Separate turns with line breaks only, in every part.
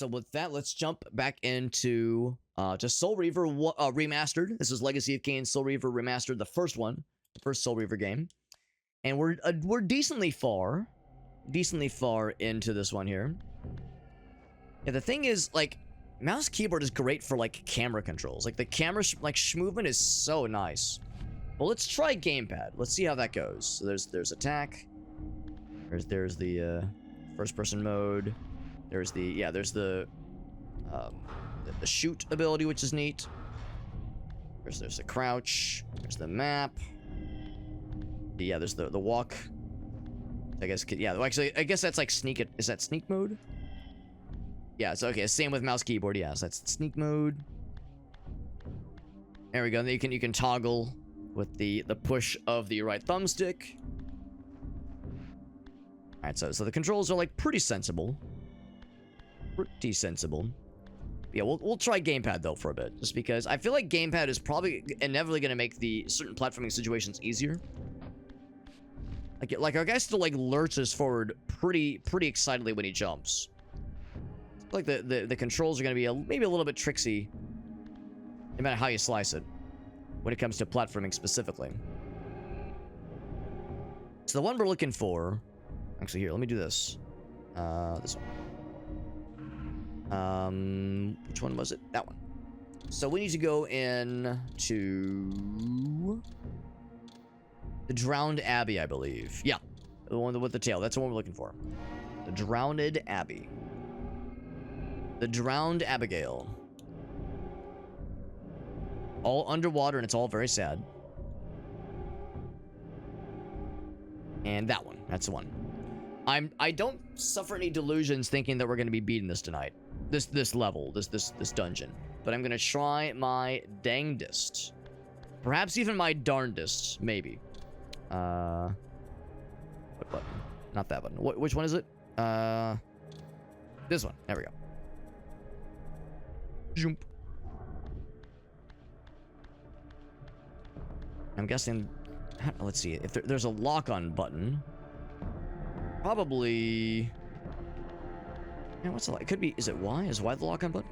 So with that, let's jump back into just Soul Reaver Remastered. This is Legacy of Kain Soul Reaver Remastered, the first one, the first Soul Reaver game. And we're decently far into this one here. Yeah, the thing is, like, mouse keyboard is great for like camera controls. Like the camera movement is so nice. Well, let's try gamepad. Let's see how that goes. So there's attack. There's the first person mode. There's the shoot ability, which is neat. There's the crouch. There's the map. Yeah, there's the walk. I guess, yeah, well, actually, I guess that's like sneak. Is that sneak mode? Yeah, it's okay. Same with mouse keyboard. Yeah, so that's sneak mode. There we go. You can toggle with the push of the right thumbstick. All right, so the controls are like pretty sensible. Pretty sensible. Yeah, we'll try gamepad though for a bit, just because I feel like gamepad is probably inevitably going to make the certain platforming situations easier. Like our guy still like lurches forward pretty excitedly when he jumps. Like the controls are going to be maybe a little bit tricksy, no matter how you slice it, when it comes to platforming specifically. So the one we're looking for, actually here, let me do this. This one. Which one was it? That one. So we need to go in to the Drowned Abbey, I believe. Yeah, the one with the tail. That's the one we're looking for. The Drowned Abbey. The Drowned Abigail. All underwater, and it's all very sad. And that one. That's the one. I don't suffer any delusions thinking that we're going to be beating this tonight. This level, this dungeon. But I'm going to try my dangdest. Perhaps even my darndest, maybe. What button? Not that button. Which one is it? This one. There we go. Jump. I'm guessing. Let's see. If there's a lock-on button, probably. Yeah, what's the? It could be. Is it Y? Is Y the lock-on button?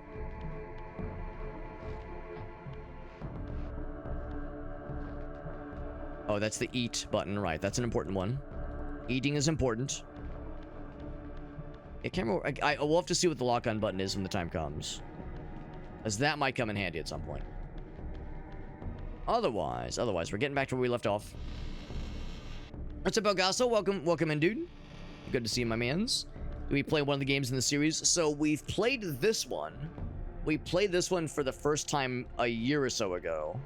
Oh, that's the eat button, right? That's an important one. Eating is important. I can't remember. I will have to see what the lock-on button is when the time comes, as that might come in handy at some point. Otherwise, we're getting back to where we left off. What's up, Elgaso? Welcome in, dude. Good to see you, my mans. We played one of the games in the series, so we've played this one. We played this one for the first time a year or so ago.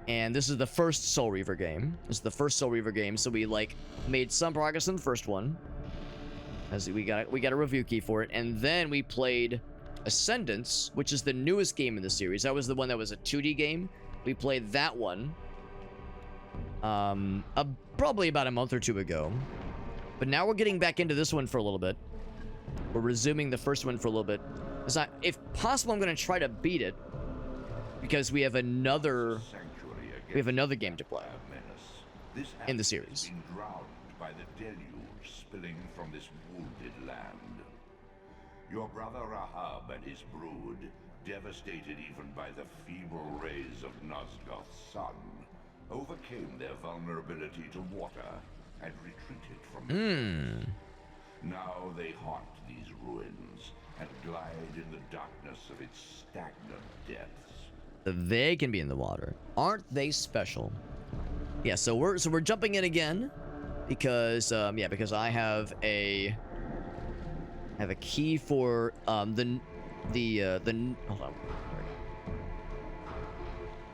And this is the first Soul Reaver game. This is the first Soul Reaver game, so we like made some progress in the first one. As we got a review key for it, and then we played Ascendance, which is the newest game in the series. That was the one that was a 2D game. We played that one probably about a month or two ago. But now we're getting back into this one for a little bit. We're resuming the first one for a little bit. If possible, I'm going to try to beat it, because we have another game to play in the series.
Drowned by the deluge spilling from this wounded land. Your brother Rahab and his brood, devastated even by the feeble rays of Nosgoth's sun, overcame their vulnerability to water and retreated from it. Now they haunt these ruins and glide in the darkness of its stagnant depths.
They can be in the water. Aren't they special? Yeah, so we're jumping in again because because I have a key for the hold on.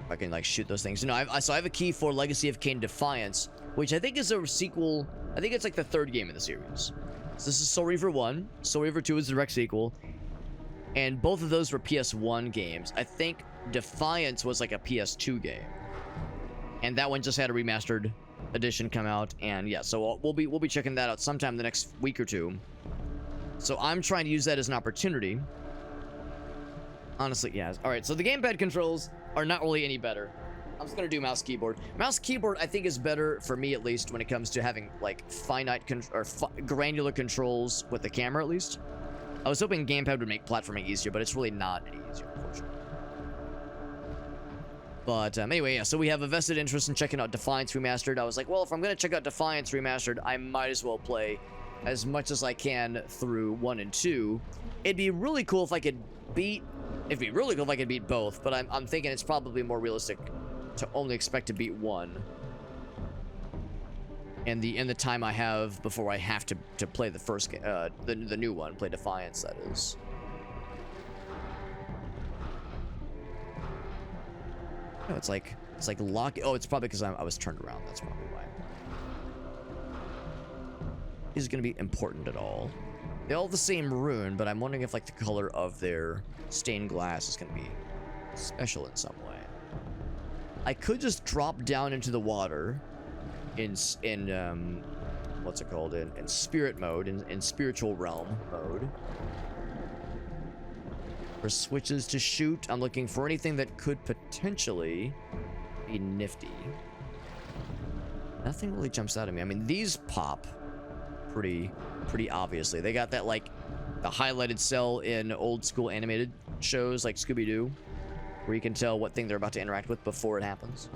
If I can like shoot those things. No, I have a key for Legacy of Kain Defiance, which I think is a sequel. I think it's like the third game in the series. So this is Soul Reaver 1. Soul Reaver 2 is the direct sequel. And both of those were PS1 games. I think Defiance was like a PS2 game. And that one just had a remastered edition come out. And yeah, so we'll be checking that out sometime the next week or two. So I'm trying to use that as an opportunity. Honestly, yeah. Alright, so the gamepad controls are not really any better. I'm just gonna do mouse keyboard. Mouse keyboard, I think, is better for me, at least, when it comes to having like finite granular controls with the camera, at least. I was hoping gamepad would make platforming easier, but it's really not any easier, unfortunately. But anyway, yeah, so we have a vested interest in checking out Defiance Remastered. I was like, well, if I'm going to check out Defiance Remastered, I might as well play as much as I can through 1 and 2. It'd be really cool if I could beat... It'd be really cool if I could beat both, but I'm thinking it's probably more realistic to only expect to beat 1. And the time I have before I have to play the first game, the new one, play Defiance, that is. No, it's like lock. Oh, it's probably because I was turned around. That's probably why. Is it going to be important at all? They all have the same rune, but I'm wondering if like the color of their stained glass is going to be special in some way. I could just drop down into the water in what's it called, in spirit mode, in spiritual realm mode. For switches to shoot, I'm looking for anything that could potentially be nifty. Nothing really jumps out at me. I mean, these pop pretty obviously. They got that, like, the highlighted cell in old school animated shows like Scooby-Doo, where you can tell what thing they're about to interact with before it happens.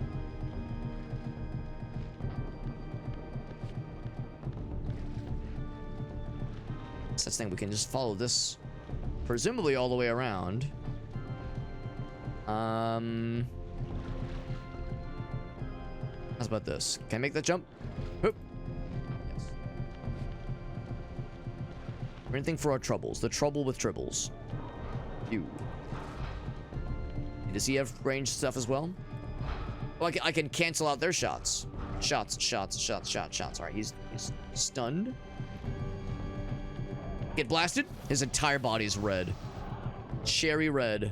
Such thing, we can just follow this presumably all the way around. How's about this? Can I make that jump? Hoop. Yes. Anything for our troubles. The trouble with tribbles. You. Does he have ranged stuff as well? Oh, I can cancel out their shots. Shots. All right, he's stunned. Get blasted. His entire body is red. Cherry red.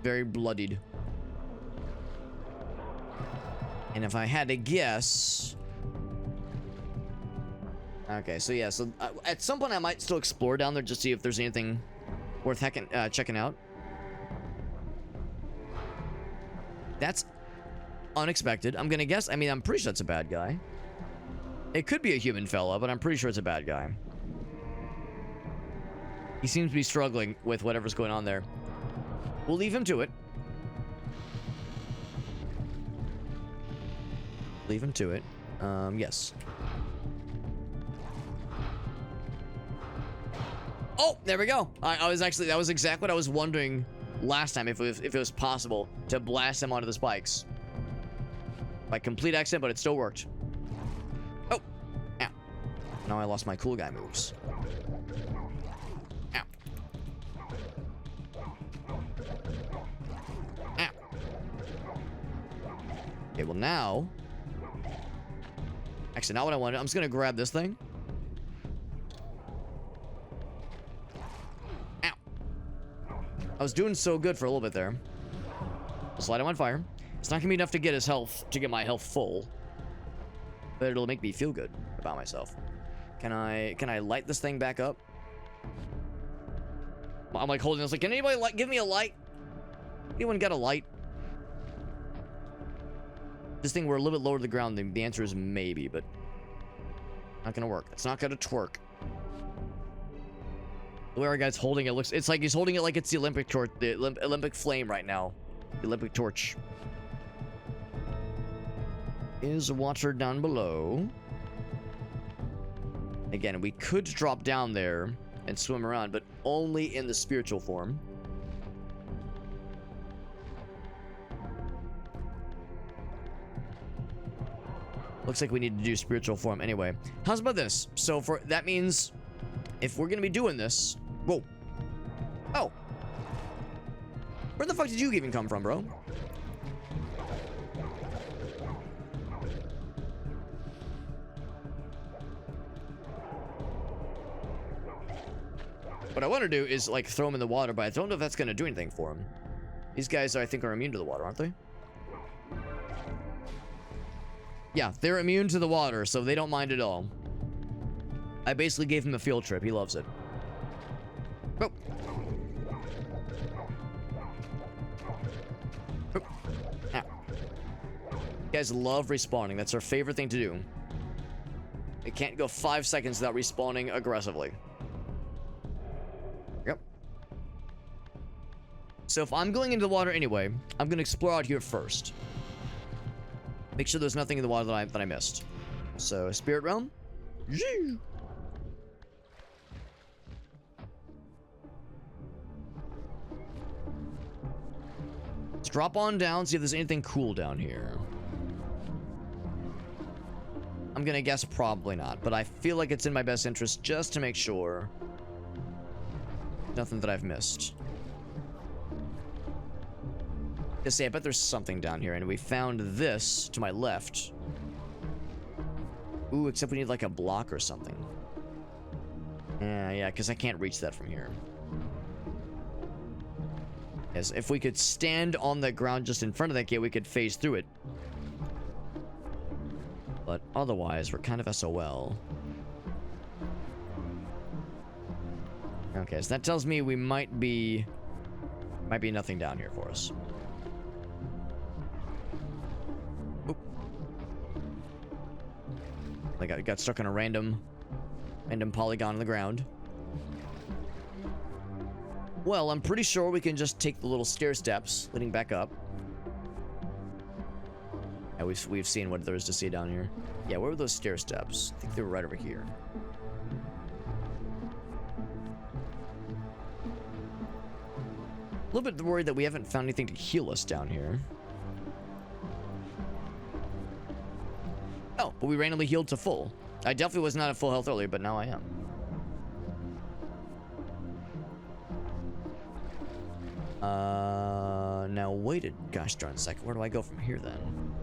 Very bloodied. And if I had to guess... Okay, so yeah, so at some point I might still explore down there just to see if there's anything worth checking out. That's unexpected. I'm gonna guess, I mean, I'm pretty sure that's a bad guy. It could be a human fella, but I'm pretty sure it's a bad guy. He seems to be struggling with whatever's going on there. We'll leave him to it. Leave him to it. Yes. Oh, there we go. I was actually, that was exactly what I was wondering last time, if it was possible to blast him onto the spikes. By complete accident, but it still worked. Oh, ow. Now I lost my cool guy moves. Ow. Ow. Okay, well now... Actually, not what I wanted. I'm just gonna grab this thing. Ow. I was doing so good for a little bit there. I'll slide him on fire. It's not gonna be enough to get his health, to get my health full. But it'll make me feel good about myself. Can I light this thing back up? I'm like holding this, like, can anybody give me a light? Anyone got a light? This thing, we're a little bit lower to the ground. The answer is maybe, but not gonna work. It's not gonna twerk. The way our guy's holding it it's like he's holding it like it's the Olympic torch, the Olympic flame right now. The Olympic torch. Is water down below. Again, we could drop down there and swim around, but only in the spiritual form. Looks like we need to do spiritual form anyway. How's about this? So that means if we're gonna be doing this... Whoa. Oh. Where the fuck did you even come from, bro? What I want to do is, like, throw him in the water, but I don't know if that's gonna do anything for him. These guys, I think, are immune to the water, aren't they? Yeah, they're immune to the water, so they don't mind at all. I basically gave him a field trip. He loves it. Oh. Oh. Ow. You guys love respawning. That's our favorite thing to do. It can't go 5 seconds without respawning aggressively. So if I'm going into the water anyway, I'm gonna explore out here first. Make sure there's nothing in the water that I missed. So, Spirit Realm. Let's drop on down, see if there's anything cool down here. I'm gonna guess probably not, but I feel like it's in my best interest just to make sure. Nothing that I've missed. Just say, I bet there's something down here, and we found this to my left. Ooh, except we need like a block or something. Yeah, because I can't reach that from here. Yes, if we could stand on the ground just in front of that gate, we could phase through it. But otherwise, we're kind of SOL. Okay, so that tells me we might be nothing down here for us. Oop. I got stuck on a random polygon on the ground. Well, I'm pretty sure we can just take the little stair steps leading back up. Yeah, we've seen what there is to see down here. Yeah, where were those stair steps? I think they were right over here. A little bit worried that we haven't found anything to heal us down here. Oh, but we randomly healed to full. I definitely was not at full health earlier, but now I am. Now wait a gosh darn second. Where do I go from here then?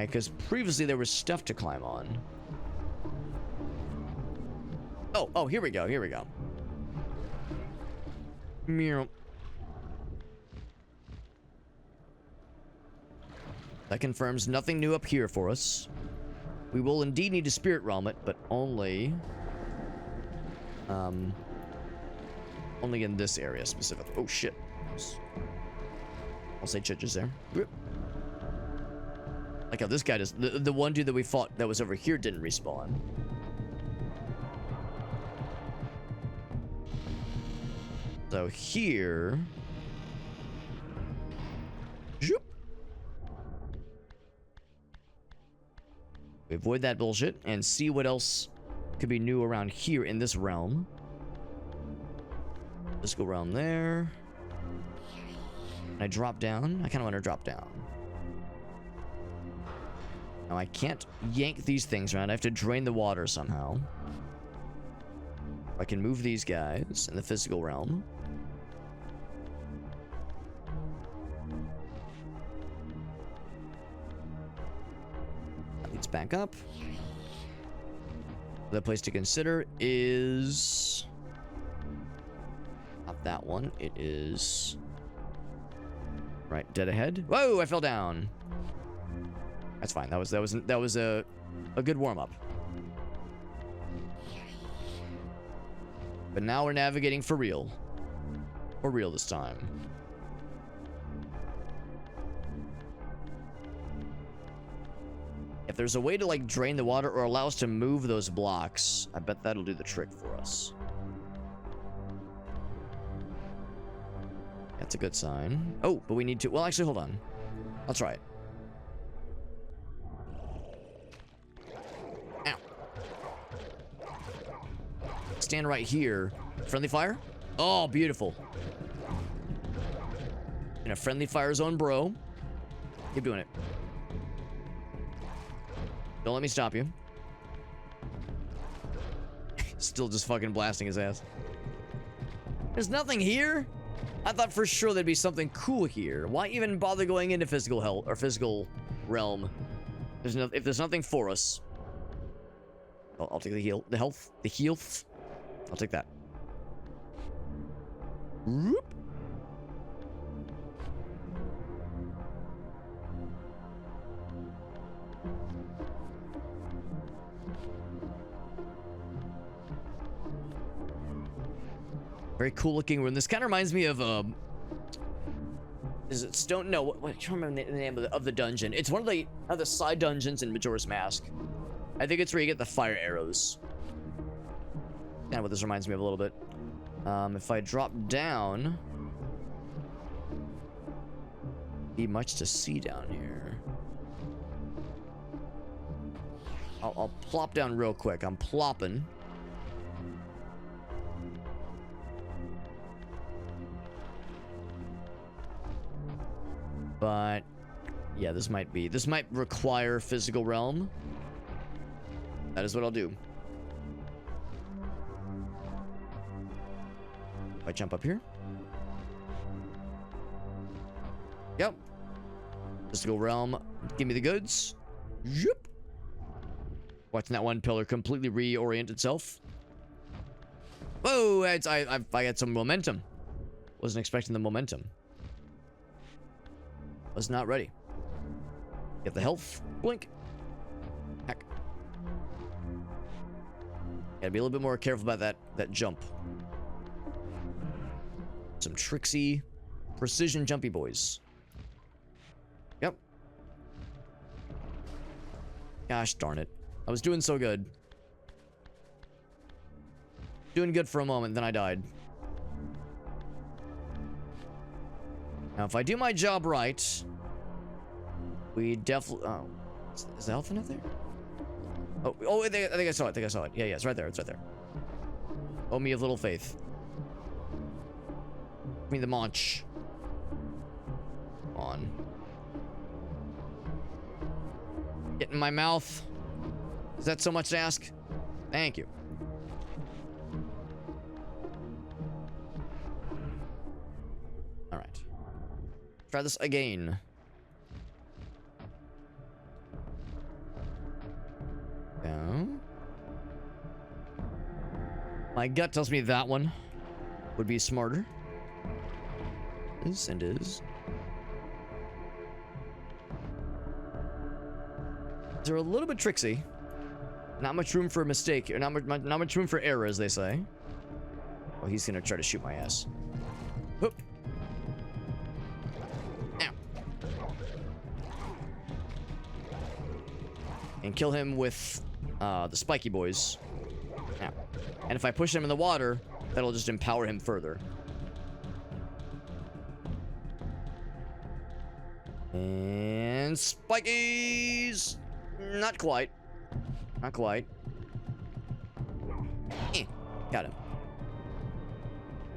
Because previously there was stuff to climb on. Oh, here we go. Meow. That confirms nothing new up here for us. We will indeed need to spirit realm it, but only in this area specifically. Oh shit. I'll say churches there. Like how this guy does. The one dude that we fought that was over here didn't respawn. So here. Zoop. We avoid that bullshit and see what else could be new around here in this realm. Let's go around there. Can I drop down? I kind of want to drop down. Now I can't yank these things around. I have to drain the water somehow. I can move these guys in the physical realm. That leads back up. The place to consider is not that one. It is right dead ahead. Whoa! I fell down. That's fine. That was a good warm up. But now we're navigating for real. For real this time. If there's a way to like drain the water or allow us to move those blocks, I bet that'll do the trick for us. That's a good sign. Oh, but we need to, well actually hold on. That's right. Ow. Stand right here. Friendly fire? Oh, beautiful. In a friendly fire zone, bro. Keep doing it. Don't let me stop you. Still just fucking blasting his ass. There's nothing here? I thought for sure there'd be something cool here. Why even bother going into physical hell or physical realm? If there's nothing for us. I'll take the heal. The health. The health. I'll take that. Whoop. Very cool looking room. This kind of reminds me of is it Stone? No, what I can't remember the name of the dungeon. It's one of the side dungeons in Majora's Mask. I think it's where you get the fire arrows. Kind of what this reminds me of a little bit. If I drop down, be much to see down here. I'll plop down real quick. I'm plopping. But yeah, this might require physical realm. That is what I'll do. If I jump up here. Yep. Physical realm. Give me the goods. Yep. Watching that one pillar completely reorient itself. Whoa! I got some momentum. Wasn't expecting the momentum. Was not ready. Get the health. Blink. Heck. Gotta be a little bit more careful about that jump. Some tricksy precision jumpy boys. Yep. Gosh darn it. I was doing so good. Doing good for a moment, then I died. Now, if I do my job right, we definitely... Oh, is the elephant up there? Oh, I think I saw it. Yeah, it's right there. It's right there. Oh, me of little faith. Give me the munch. On. Get in my mouth. Is that so much to ask? Thank you. All right. Try this again. Go. My gut tells me that one would be smarter. Is and is. They're a little bit tricksy. Not much room for a mistake, or not much room for error, as they say. Oh, he's gonna try to shoot my ass. Whoop. Ow. And kill him with the spiky boys. Ow. And if I push him in the water, that'll just empower him further. And spikies! Not quite. Not quite. Got him.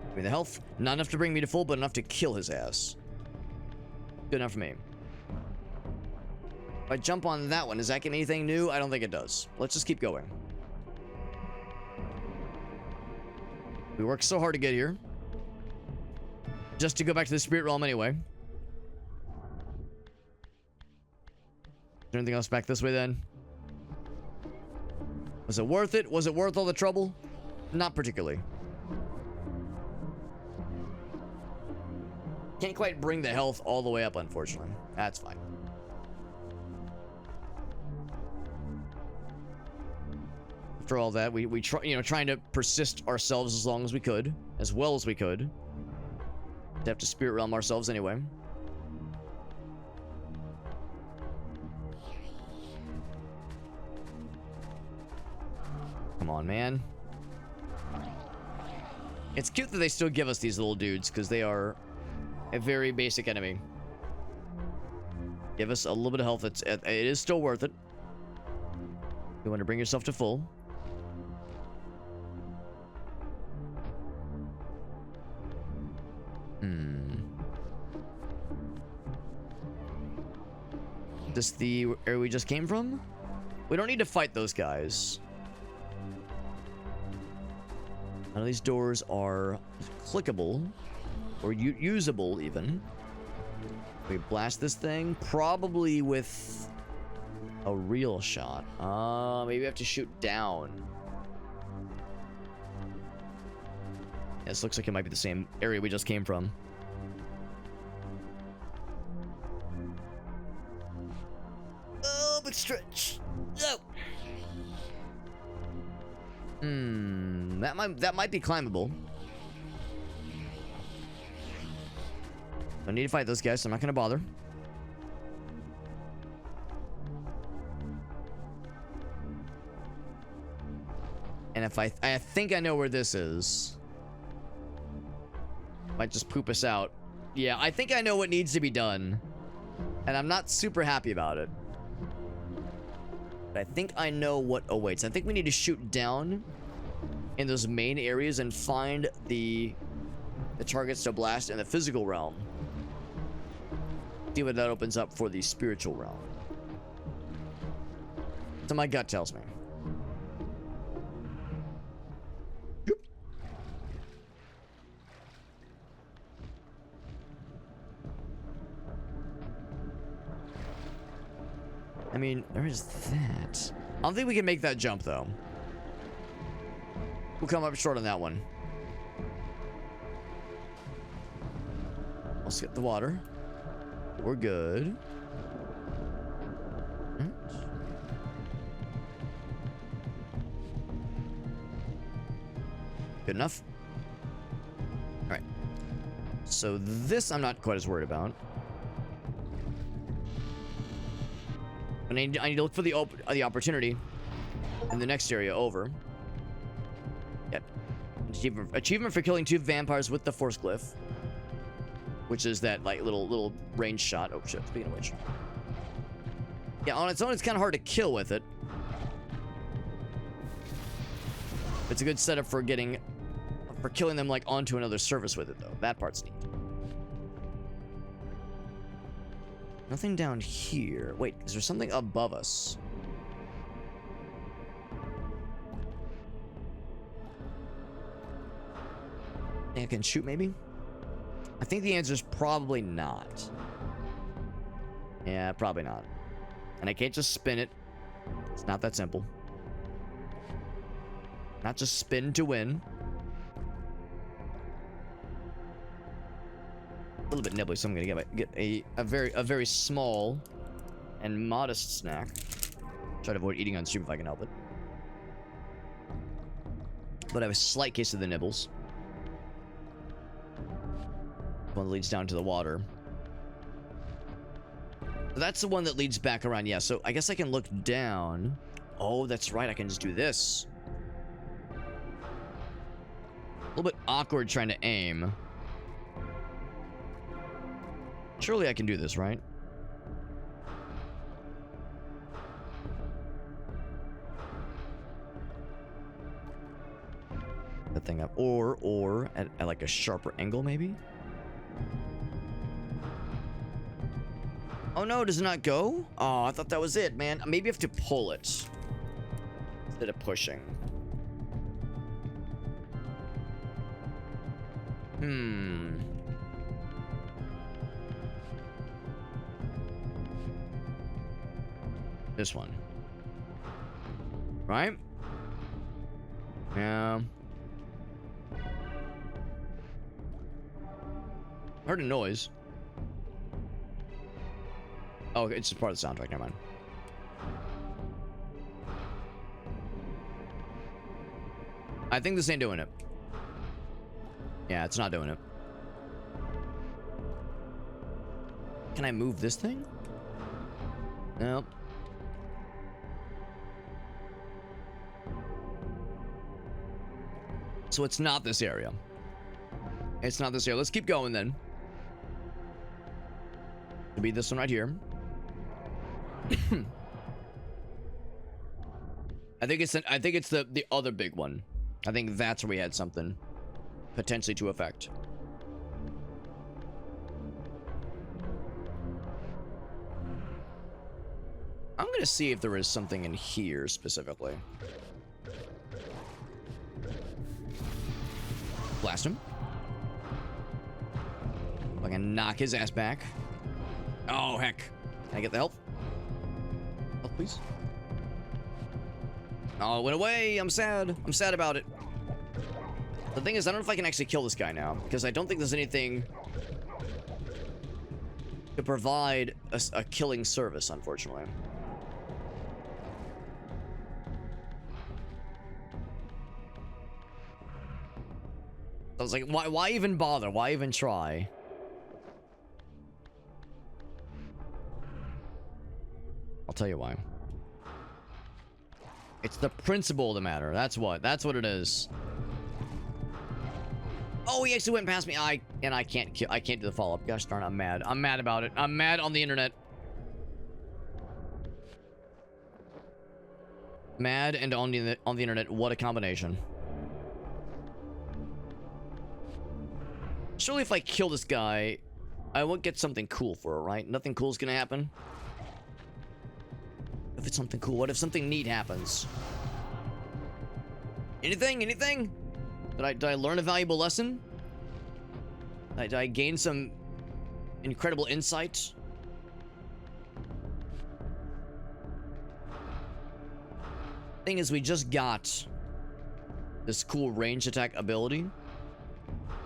Give me the health. Not enough to bring me to full, but enough to kill his ass. Good enough for me. If I jump on that one, does that get me anything new? I don't think it does. Let's just keep going. We worked so hard to get here. Just to go back to the spirit realm anyway. Is there anything else back this way then? Was it worth it? Was it worth all the trouble? Not particularly. Can't quite bring the health all the way up, unfortunately. That's fine. After all that, we try, trying to persist ourselves as long as we could, as well as we could. To have to spirit realm ourselves anyway. Come on, man. It's cute that they still give us these little dudes, because they are a very basic enemy. Give us a little bit of health. It is still worth it. You want to bring yourself to full. This the area we just came from? We don't need to fight those guys. None of these doors are clickable or usable even. We blast this thing probably with a real shot. Maybe we have to shoot down. Yeah, this looks like it might be the same area we just came from. Oh, but stretch. No. That might be climbable. Don't need to fight those guys, so I'm not gonna bother. And if I think I know where this is. Might just poop us out. Yeah, I think I know what needs to be done. And I'm not super happy about it. But I think I know what awaits. I think we need to shoot down in those main areas and find the targets to blast in the physical realm. See what that opens up for the spiritual realm. So my gut tells me. Yoop. I mean, there is that. I don't think we can make that jump, though. We'll come up short on that one. Let's get the water. We're good. Good enough. All right. So this I'm not quite as worried about. I need to look for the opportunity in the next area over. Yep. Achievement for killing 2 vampires with the Force Glyph, which is that like little range shot. Oh shit! Speaking of which, yeah, on its own it's kind of hard to kill with it. It's a good setup for killing them like onto another surface with it though. That part's neat. Nothing down here. Wait, is there something above us? Think I can shoot maybe? I think the answer is probably not. Yeah, probably not. And I can't just spin it. It's not that simple. Not just spin to win. A little bit nibbly, so I'm gonna get a very small and modest snack. Try to avoid eating on stream if I can help it. But I have a slight case of the nibbles. One that leads down to the water. So that's the one that leads back around. Yeah, so I guess I can look down. Oh, that's right. I can just do this. A little bit awkward trying to aim. Surely I can do this, right? That thing up. Or at like a sharper angle, maybe? Oh no, does it not go? Oh, I thought that was it, man. Maybe I have to pull it instead of pushing. This one. Right? Yeah. Heard a noise. Oh, it's just part of the soundtrack. Never mind. I think this ain't doing it. Yeah, it's not doing it. Can I move this thing? Nope. So it's not this area. It's not this area. Let's keep going then. It'll be this one right here. I think it's the other big one. I think that's where we had something potentially to affect. I'm gonna see if there is something in here specifically. Blast him. I can knock his ass back. Oh heck! Can I get the health? Health, please. Oh, it went away. I'm sad. I'm sad about it. The thing is, I don't know if I can actually kill this guy now, because I don't think there's anything to provide a killing service, unfortunately. I was like, why even bother? Why even try? I'll tell you why. It's the principle of the matter. That's what it is. Oh, he actually went past me. I can't do the follow-up. Gosh darn, I'm mad. I'm mad about it. I'm mad on the internet. Mad and on the internet. What a combination. Surely if I kill this guy, I won't get something cool for it, right? Nothing cool is gonna happen. If it's something cool, what if something neat happens? Anything? Anything? Did I learn a valuable lesson? Did I gain some incredible insight? Thing is, we just got this cool range attack ability,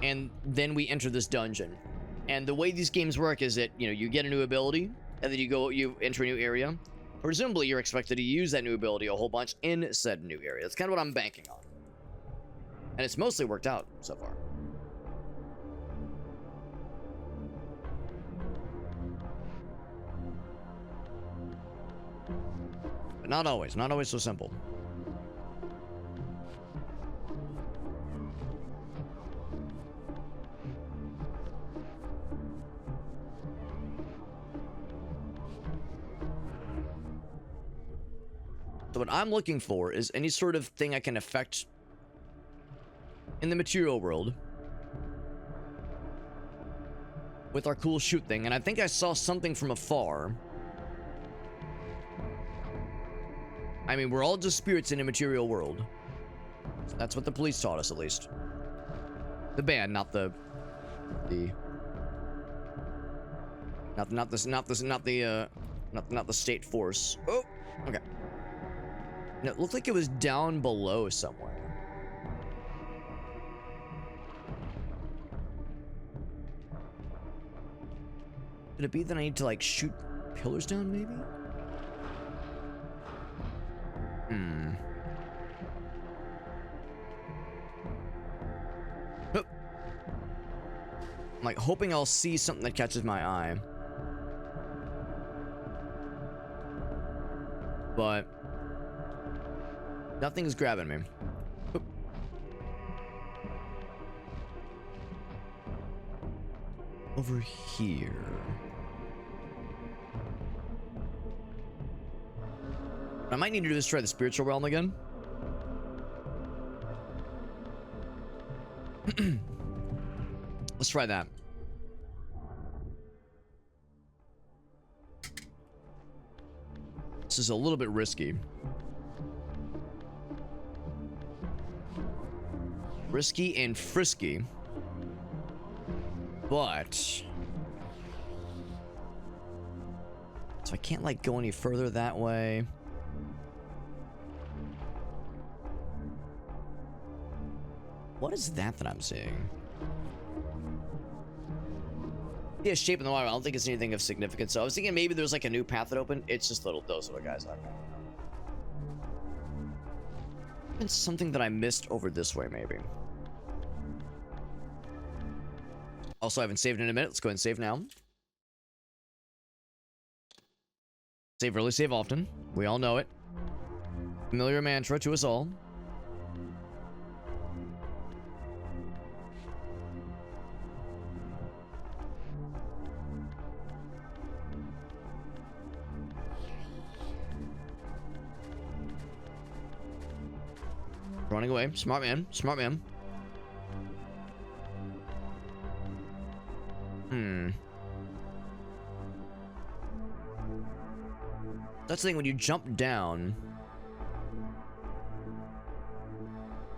and then we enter this dungeon. And the way these games work is that, you know, you get a new ability, and then you enter a new area. Presumably, you're expected to use that new ability a whole bunch in said new area. That's kind of what I'm banking on. And it's mostly worked out so far. But not always. Not always so simple. So what I'm looking for is any sort of thing I can affect in the material world with our cool shoot thing. And I think I saw something from afar. I mean, we're all just spirits in a material world. That's what the police taught us, at least. The band, not the state force. Oh, okay. No, it looked like it was down below somewhere. Could it be that I need to, like, shoot pillars down, maybe? Oh. I'm, like, hoping I'll see something that catches my eye. But nothing's grabbing me. Oop. Over here. What I might need to do is try the spiritual realm again. Let's try that. This is a little bit risky. Risky and frisky. But so I can't, like, go any further that way. What is that I'm seeing? Yeah, shape in the water. I don't think it's anything of significance. So I was thinking maybe there's, like, a new path that opened. It's just those little guys. Okay. It's something that I missed over this way, maybe. Also, I haven't saved in a minute. Let's go ahead and save now. Save early, save often. We all know it. Familiar mantra to us all. Running away. Smart man. Smart man. That's the thing, when you jump down.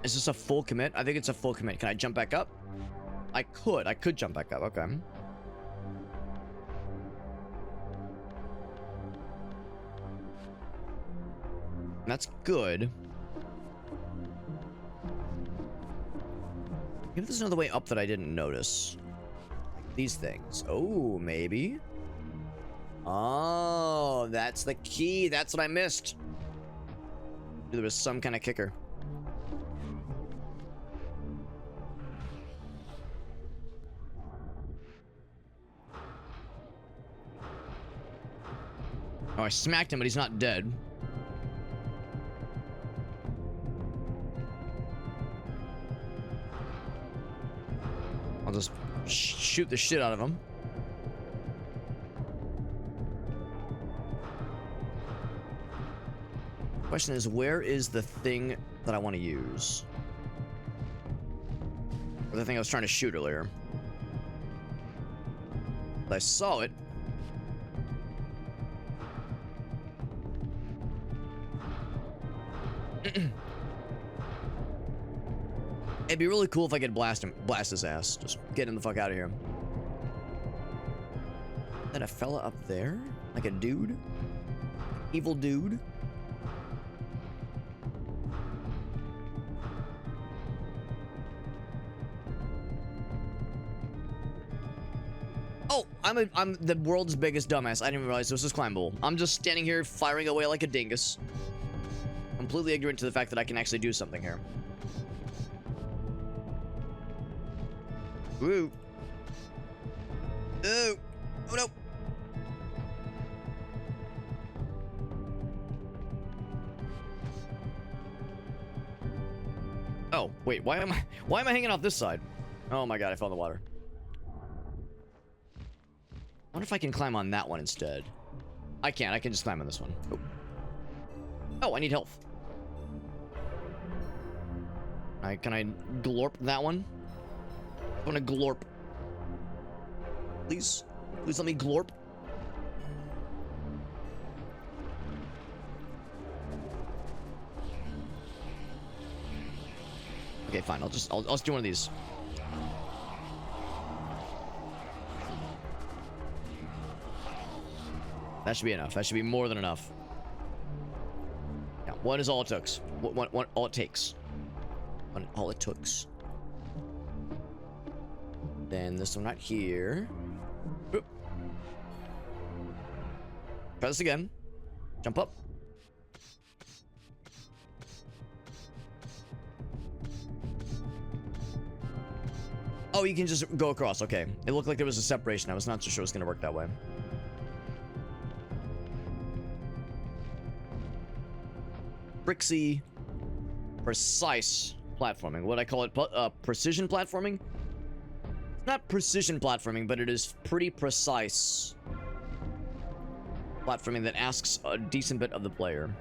Is this a full commit? I think it's a full commit. Can I jump back up? I could jump back up. Okay. That's good. Maybe there's another way up that I didn't notice. Like these things. Oh, maybe. Oh, that's the key. That's what I missed. There was some kind of kicker. Oh, I smacked him, but he's not dead. just shoot the shit out of him. Question is, where is the thing that I want to use? Or the thing I was trying to shoot earlier. I saw it. It'd be really cool if I could blast his ass. Just get him the fuck out of here. Then a fella up there? Like a dude? Evil dude? Oh, I'm the world's biggest dumbass. I didn't even realize this was climbable. I'm just standing here firing away like a dingus. Completely ignorant to the fact that I can actually do something here. Woo. Oh. Oh no. Oh, wait, why am I hanging off this side? Oh my god, I fell in the water. I wonder if I can climb on that one instead. I can't. I can just climb on this one. Oh, oh, I need health. Can I glorp that one? I want to glorp. Please? Please let me glorp. Okay, fine. I'll just do one of these. That should be enough. That should be more than enough. Yeah, one is all it took. One all it takes. One all it took. Then this one right here. Oop. Try this again. Jump up. Oh, you can just go across. Okay. It looked like there was a separation. I was not so sure it was going to work that way. Brixie, precise platforming. What I call it, precision platforming? It's not precision platforming, but it is pretty precise platforming that asks a decent bit of the player.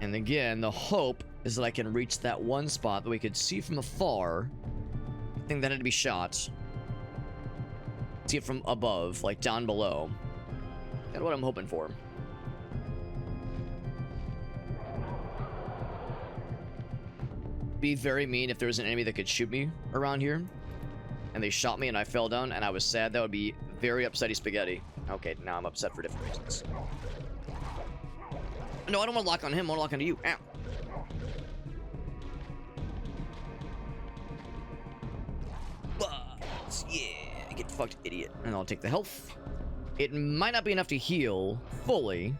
And again, the hope is that I can reach that one spot that we could see from afar. I think that had to be shot. See it from above, like down below. That's what I'm hoping for. Be very mean if there was an enemy that could shoot me around here, and they shot me and I fell down and I was sad. That would be very upsetty spaghetti. Okay, now I'm upset for different reasons. No, I don't want to lock on him. I want to lock onto you. Ow. Yeah, get fucked, idiot. And I'll take the health. It might not be enough to heal fully,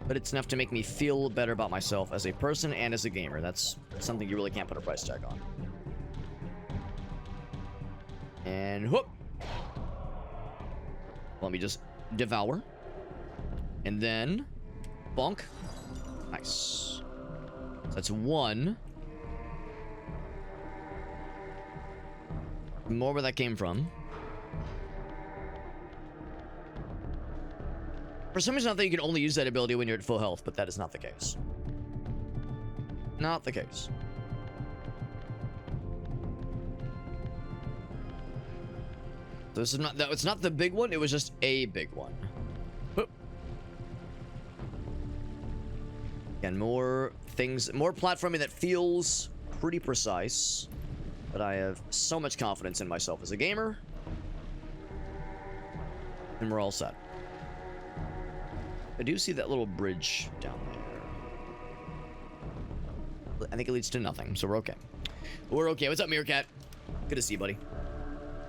but it's enough to make me feel better about myself as a person and as a gamer. That's something you really can't put a price tag on. And whoop. Let me just devour. And then bonk. Nice. So that's one. More where that came from. For some reason, I think you can only use that ability when you're at full health, but that is not the case. Not the case. So this is not that. It's not the big one. It was just a big one. Again, more things, more platforming that feels pretty precise. But I have so much confidence in myself as a gamer, and we're all set. I do see that little bridge down there. I think it leads to nothing, so we're okay. We're okay. What's up, Meerkat? Good to see you, buddy.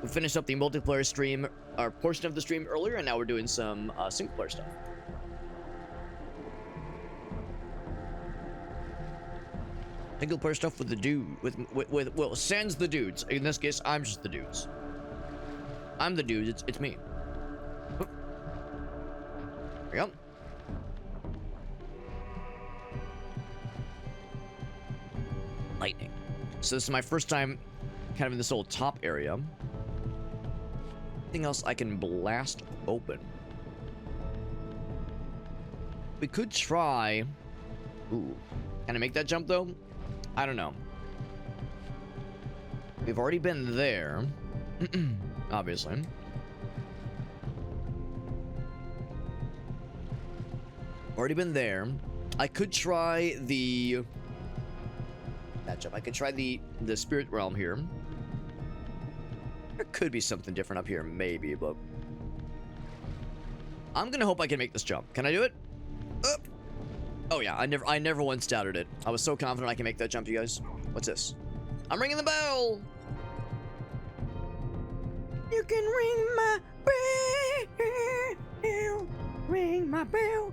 We finished up the multiplayer stream, our portion of the stream earlier, and now we're doing some single player stuff. Single player stuff with the dude, well, Sans the dudes. In this case, I'm just the dudes. I'm the dudes. It's me. There we go. So this is my first time kind of in this little top area. Anything else I can blast open? We could try... Ooh. Can I make that jump, though? I don't know. We've already been there. Obviously. Already been there. I could try the... That jump. I could try the spirit realm here. There could be something different up here, maybe, but... I'm gonna hope I can make this jump. Can I do it? Up. Oh yeah, I never once doubted it. I was so confident I can make that jump, you guys. What's this? I'm ringing the bell! You can ring my bell! Ring my bell!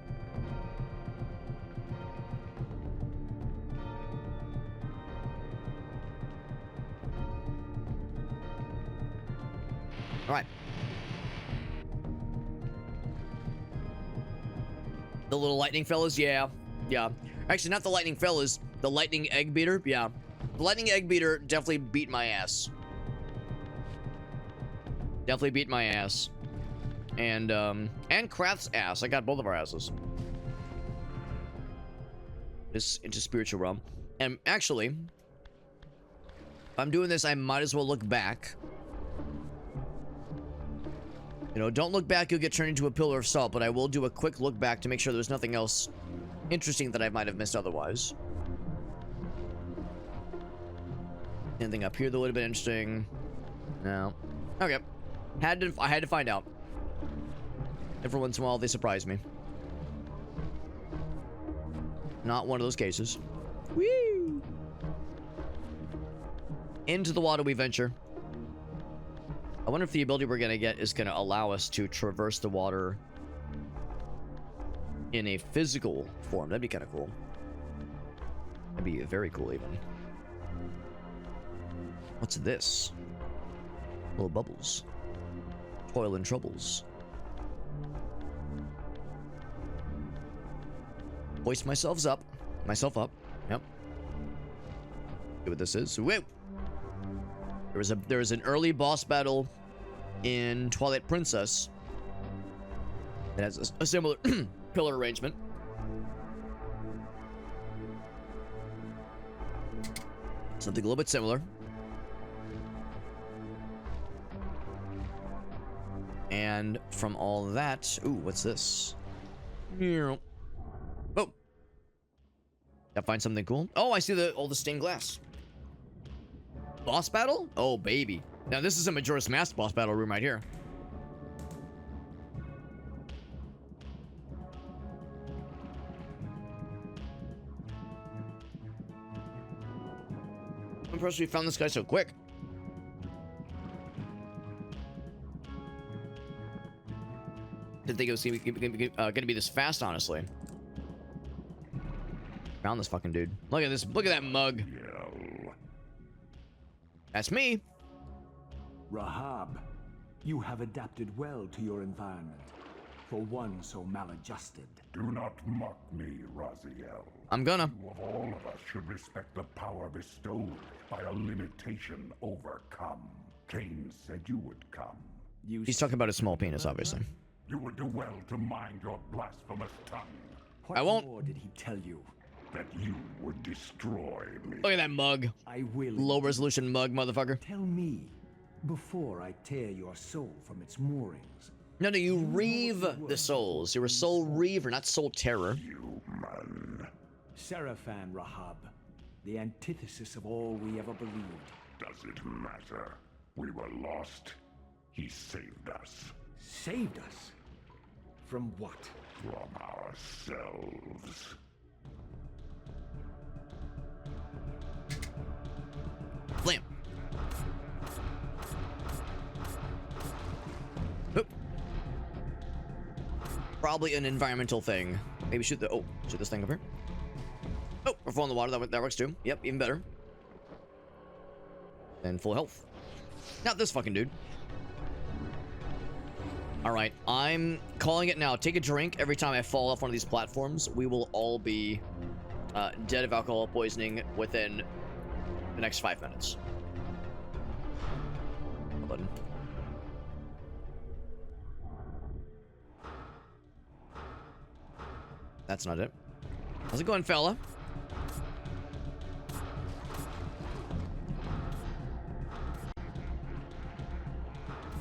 Alright. The little lightning fellas, yeah. Yeah. Actually, not the lightning fellas. The lightning egg beater, yeah. The lightning egg beater definitely beat my ass. Definitely beat my ass. And Kraft's ass. I got both of our asses. This into spiritual realm. And actually, if I'm doing this, I might as well look back. You know, don't look back, you'll get turned into a pillar of salt, but I will do a quick look back to make sure there's nothing else interesting that I might have missed otherwise. Anything up here that would have been interesting? No. Okay. I had to find out. Every once in a while, they surprise me. Not one of those cases. Woo! Into the water we venture. I wonder if the ability we're gonna get is gonna allow us to traverse the water in a physical form. That'd be kind of cool. That'd be very cool, even. What's this? Little bubbles. Toil and troubles. Hoist myself up. Yep. See what this is. Whoa! There was an early boss battle in Twilight Princess that has a similar pillar arrangement. Something a little bit similar. And from all that, ooh, what's this? Oh, I find something cool. Oh, I see all the stained glass. Boss battle? Oh, baby. Now, this is a Majora's Mask boss battle room right here. I'm impressed we found this guy so quick. Didn't think it was gonna be this fast, honestly. Found this fucking dude. Look at this. Look at that mug. That's me.
Rahab, you have adapted well to your environment, for one so maladjusted.
Do not mock me, Raziel.
I'm gonna.
You of all of us should respect the power bestowed by a limitation overcome. Kain said you would come.
He's talking about his small penis, obviously.
You would do well to mind your blasphemous tongue.
What
I won't.
more did he tell you?
That you would destroy me.
Look at that mug.
I will.
Low resolution mug, motherfucker.
Tell me, before I tear your soul from its moorings.
No, you reave the souls. You're a soul reaver, not soul terror.
Human.
Seraphan Rahab, the antithesis of all we ever believed.
Does it matter? We were lost. He saved us.
Saved us? From what?
From ourselves.
Blam. Oop. Probably an environmental thing. Maybe shoot this thing over here. Oh, we're full in the water. That works too. Yep, even better. And full health. Not this fucking dude. Alright, I'm calling it now. Take a drink every time I fall off one of these platforms. We will all be dead of alcohol poisoning within the next 5 minutes. Button. That's not it. How's it going, fella?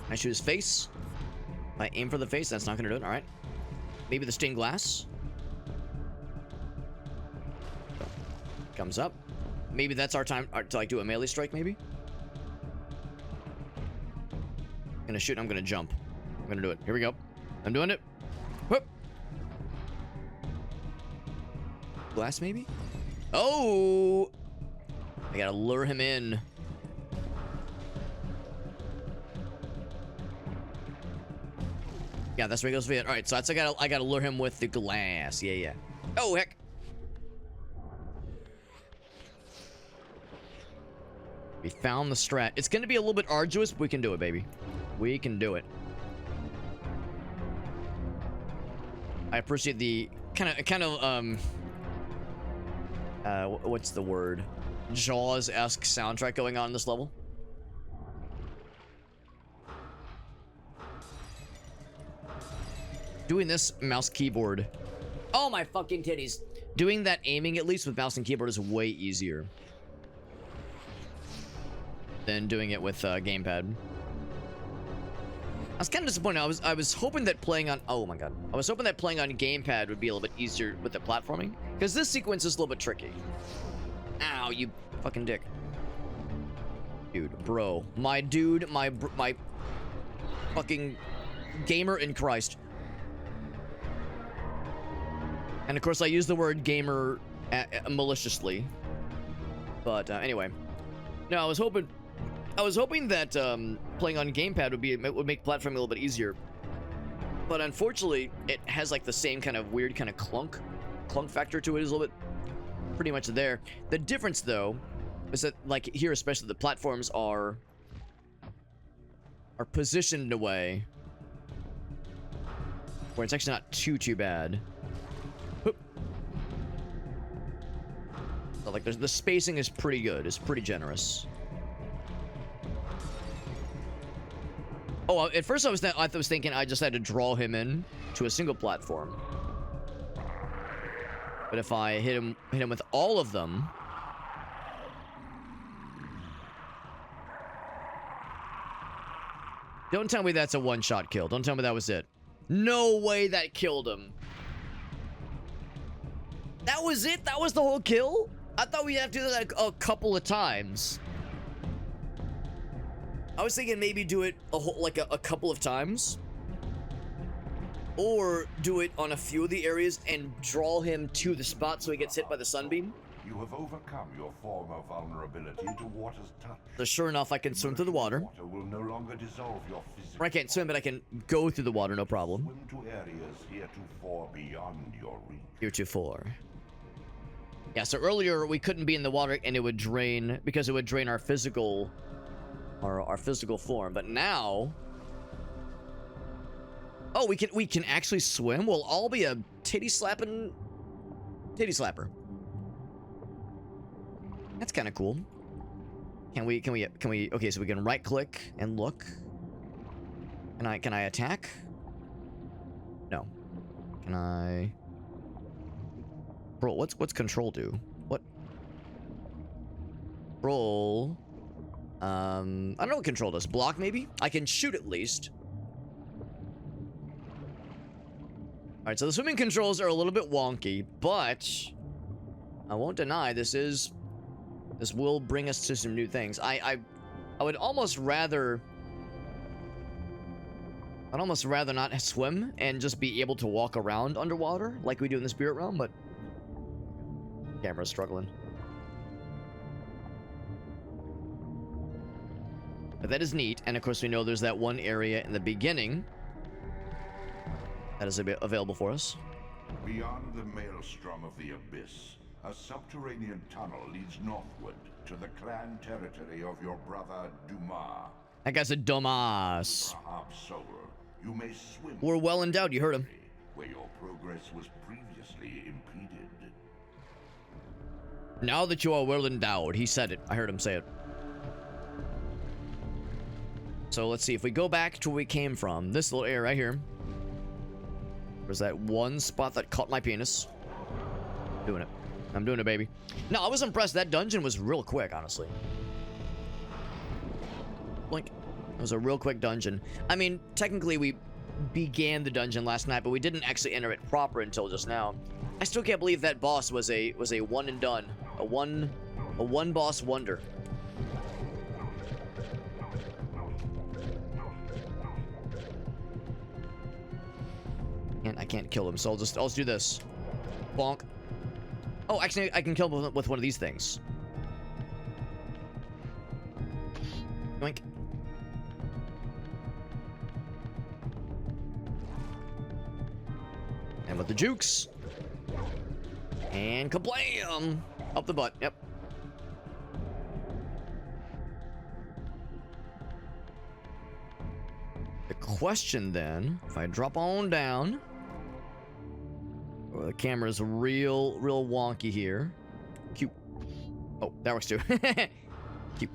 I shoot his face. If I aim for the face, that's not gonna do it. All right. Maybe the stained glass. Comes up. Maybe that's our time to like do a melee strike. Maybe. I'm gonna shoot. I'm gonna jump. I'm gonna do it. Here we go. I'm doing it. Whoop. Glass maybe. Oh! I gotta lure him in. Yeah, that's where he goes for it. All right, so that's I gotta lure him with the glass. Yeah, yeah. Oh heck! We found the strat. It's gonna be a little bit arduous, but we can do it, baby. We can do it. I appreciate the kind of what's the word? Jaws-esque soundtrack going on in this level. Doing this mouse keyboard. Oh my fucking titties. Doing that aiming at least with mouse and keyboard is way easier than doing it with gamepad. I was kind of disappointed. I was hoping that playing on I was hoping that playing on gamepad would be a little bit easier with the platforming, because this sequence is a little bit tricky. Ow, you fucking dick. Dude, bro. My dude, my fucking gamer in Christ. And of course, I use the word gamer maliciously. But anyway, no, I was hoping that playing on gamepad would make platforming a little bit easier. But unfortunately, it has like the same kind of weird kind of clunk factor to it. Is a little bit pretty much there. The difference though is that like here, especially the platforms are positioned in a way where it's actually not too bad. So like the spacing is pretty good. It's pretty generous. Oh, at first I was thinking I just had to draw him in to a single platform. But if I hit him with all of them, don't tell me that's a one-shot kill. Don't tell me that was it. No way that killed him. That was it? That was the whole kill? I thought we'd have to do that a couple of times. I was thinking maybe do it a couple of times. Or do it on a few of the areas and draw him to the spot so he gets hit by the sunbeam.
You have overcome your former vulnerability to water's touch.
So sure enough, I can swim through the water.
Water will no longer dissolve your physical.
Or I can't swim, but I can go through the water, no problem.
Swim to areas heretofore beyond your reach.
Heretofore. Yeah, so earlier we couldn't be in the water and it would drain, because it would drain our physical form. But now, oh, we can actually swim. We'll all be a titty slapper. That's kind of cool. Can we? Okay, so we can right click and look. Can I attack? No. Can I? Bro, what's control do? What? Roll. I don't know what control does. Block maybe? I can shoot at least. Alright, so the swimming controls are a little bit wonky, but I won't deny this will bring us to some new things. I would almost rather not swim and just be able to walk around underwater like we do in the spirit realm, but camera's struggling. But that is neat, and of course we know there's that one area in the beginning that is available for us.
Beyond the maelstrom of the abyss, a subterranean tunnel leads northward to the clan territory of your brother Dumas.
That guy's a dumbass.
Rahab's soul, you may swim.
We're well endowed, you heard him.
Where your progress was previously impeded.
Now that you are well endowed. He said it. I heard him say it. So let's see. If we go back to where we came from, this little area right here. There's that one spot that caught my penis. Doing it. I'm doing it, baby. No, I was impressed. That dungeon was real quick, honestly. Blink. It was a real quick dungeon. I mean, technically we began the dungeon last night, but we didn't actually enter it proper until just now. I still can't believe that boss was a one and done. A one boss wonder. And I can't kill him, so I'll just do this. Bonk. Oh, actually, I can kill him with one of these things. Yoink. And with the jukes. And kablam! Up the butt, yep. The question then, if I drop on down. Oh, the camera's real wonky here. Cute. Oh, that works too. Cute.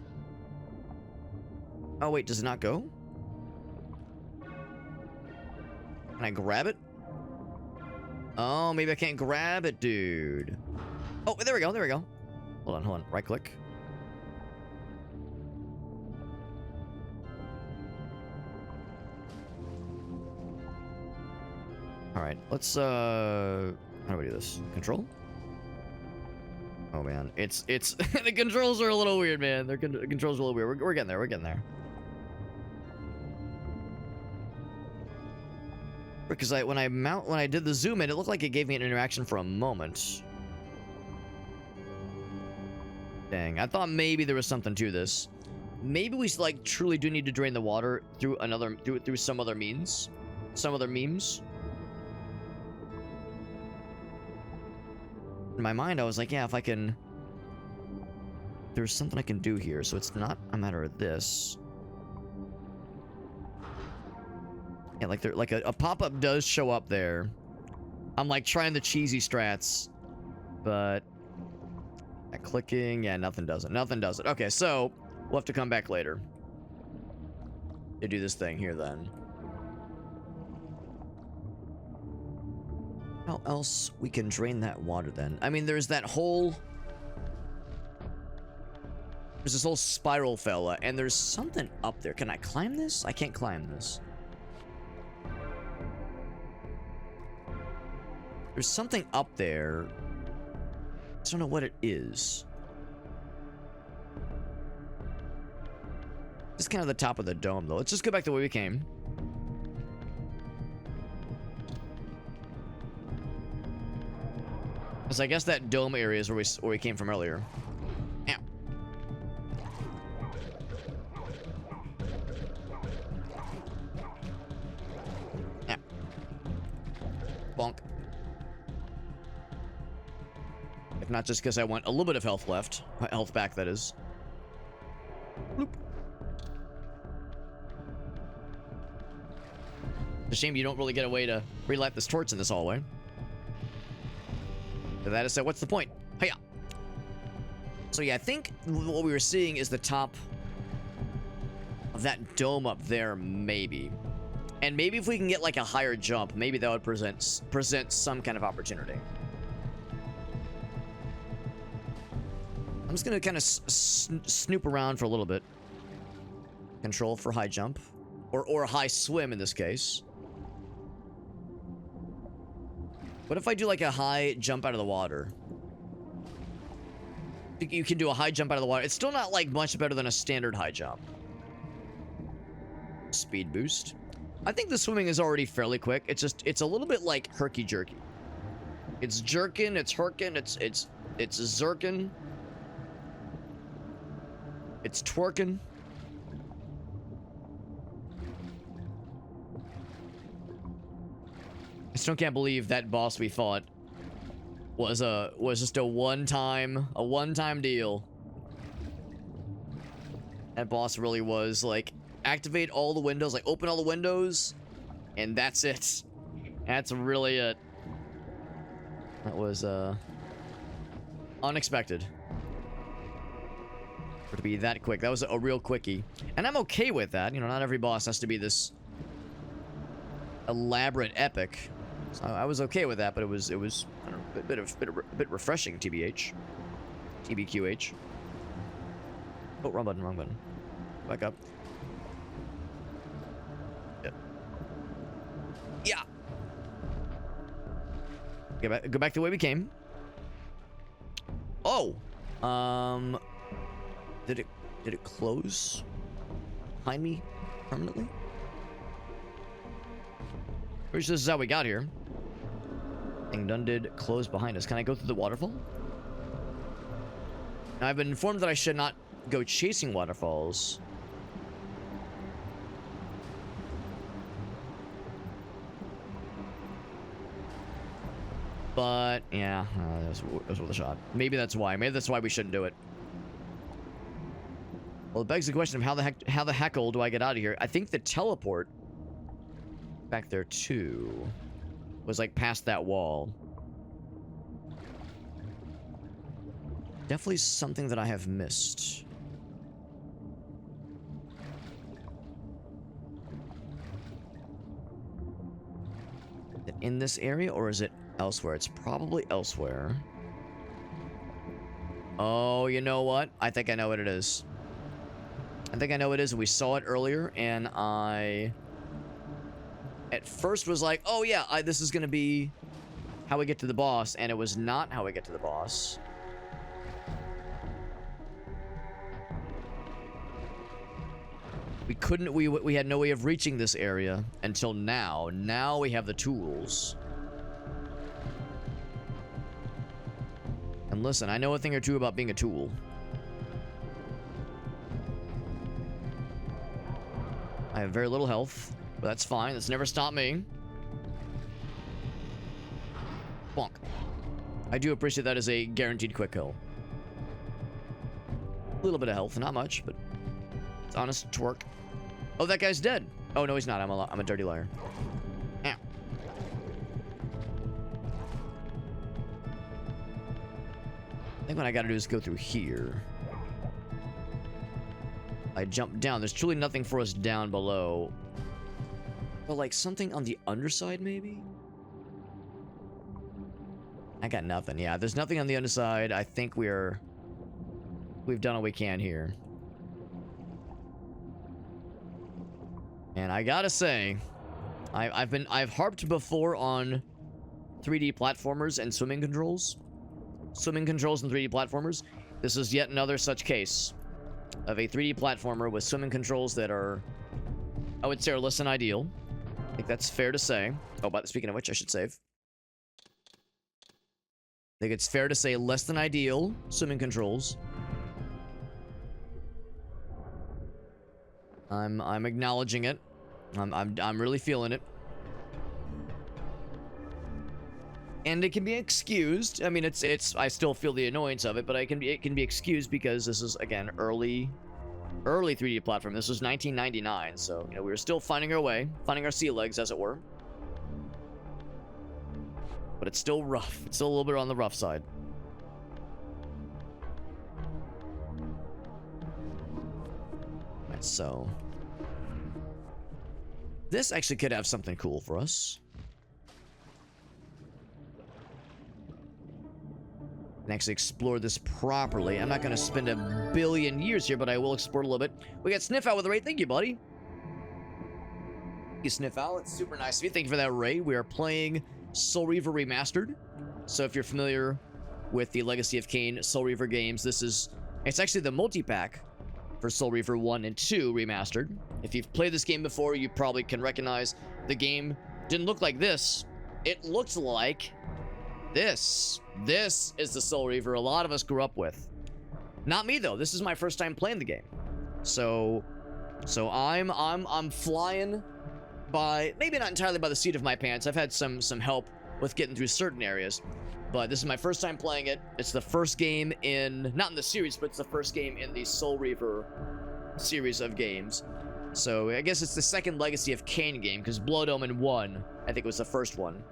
Oh, wait, does it not go? Can I grab it? Oh, maybe I can't grab it, dude. Oh, there we go, there we go. Hold on. Right click. Alright, let's, how do we do this? Control? Oh, man. It's, the controls are a little weird, man. The controls are a little weird. We're getting there, we're getting there. Because when I did the zoom in, it looked like it gave me an interaction for a moment. Dang, I thought maybe there was something to this. Maybe we like truly do need to drain the water through through some other means, some other memes. In my mind, I was like, yeah, if I can, there's something I can do here, so it's not a matter of this. Yeah, like a pop-up does show up there. I'm like trying the cheesy strats, but clicking, yeah, nothing does it. Nothing does it. Okay, so we'll have to come back later to do this thing here then. How else we can drain that water then? I mean, there's this whole spiral fella, and there's something up there. Can I climb this? I can't climb this. There's something up there. I don't know what it is. It's kind of the top of the dome, though. Let's just go back the way we came. Because I guess that dome area is where we came from earlier. Ow. Ow. Bonk. If not just because I want a little bit of health left. Health back, that is. Bloop. It's a shame you don't really get a way to relight this torch in this hallway. That is, so what's the point? Hiya! So yeah, I think what we were seeing is the top of that dome up there, maybe. And maybe if we can get like a higher jump, maybe that would present some kind of opportunity. I'm just gonna kind of snoop around for a little bit. Control for high jump. Or high swim in this case. What if I do like a high jump out of the water? You can do a high jump out of the water. It's still not like much better than a standard high jump. Speed boost. I think the swimming is already fairly quick. It's a little bit like herky jerky. It's jerkin, it's herkin, it's zerkin. It's twerking. I still can't believe that boss we fought was just a one-time deal. That boss really was like activate all the windows, like open all the windows, and that's it. That's really it. That was Unexpected. For it to be that quick. That was a real quickie. And I'm okay with that. You know, not every boss has to be this elaborate epic. So I was okay with that, but it was I don't know, a bit refreshing, TBH. TBQH. Oh, wrong button, wrong button. Back up. Yeah. Go back the way we came. Oh. Did it close behind me permanently? Pretty sure this is how we got here. Thing done did close behind us. Can I go through the waterfall? Now, I've been informed that I should not go chasing waterfalls. But yeah, that was worth a shot. Maybe that's why. Maybe that's why we shouldn't do it. Well, it begs the question of how the heckle do I get out of here? I think the teleport back there too was like past that wall. Definitely something that I have missed. Is it in this area or is it elsewhere? It's probably elsewhere. Oh, you know what? I think I know what it is. I think I know what it is. We saw it earlier, and I at first was like, oh yeah, this is gonna be how we get to the boss, and it was not how we get to the boss. We had no way of reaching this area until now. Now we have the tools. And listen, I know a thing or two about being a tool. I have very little health, but that's fine. That's never stopped me. Bonk. I do appreciate that as a guaranteed quick kill. A little bit of health, not much, but it's honest twerk. Oh, that guy's dead. Oh, no, he's not. I'm a dirty liar. Ow. I think what I gotta do is go through here. I jump down. There's truly nothing for us down below. But like something on the underside, maybe? I got nothing. Yeah, there's nothing on the underside. I think we've done what we can here. And I gotta say, I've harped before on 3D platformers and swimming controls. Swimming controls and 3D platformers. This is yet another such case of a 3D platformer with swimming controls that are, I would say, are less than ideal. I think that's fair to say. Oh, but speaking of which, I should save. I think it's fair to say less than ideal swimming controls. I'm acknowledging it. I'm really feeling it. And it can be excused. I mean, I still feel the annoyance of it, but it can be excused because this is, again, early 3D platform. This was 1999, so you know we were still finding our way, finding our sea legs, as it were. But it's still rough. It's still a little bit on the rough side. Right, so this actually could have something cool for us. And actually explore this properly. I'm not going to spend a billion years here, but I will explore a little bit. We got Sniff Out with a raid. Thank you, buddy. Thank you, Sniff Out. It's super nice of you. Thank you for that raid. We are playing Soul Reaver Remastered. So if you're familiar with the Legacy of Kain Soul Reaver games, it's actually the multi-pack for Soul Reaver 1 and 2 Remastered. If you've played this game before, you probably can recognize the game didn't look like this. It looks like this. This is the Soul Reaver a lot of us grew up with. Not me though. This is my first time playing the game. So I'm flying by, maybe not entirely by the seat of my pants. I've had some help with getting through certain areas, but this is my first time playing it. It's the first game not in the series, but it's the first game in the Soul Reaver series of games. So I guess it's the second Legacy of Kain game, because Blood Omen 1, I think, was the first one.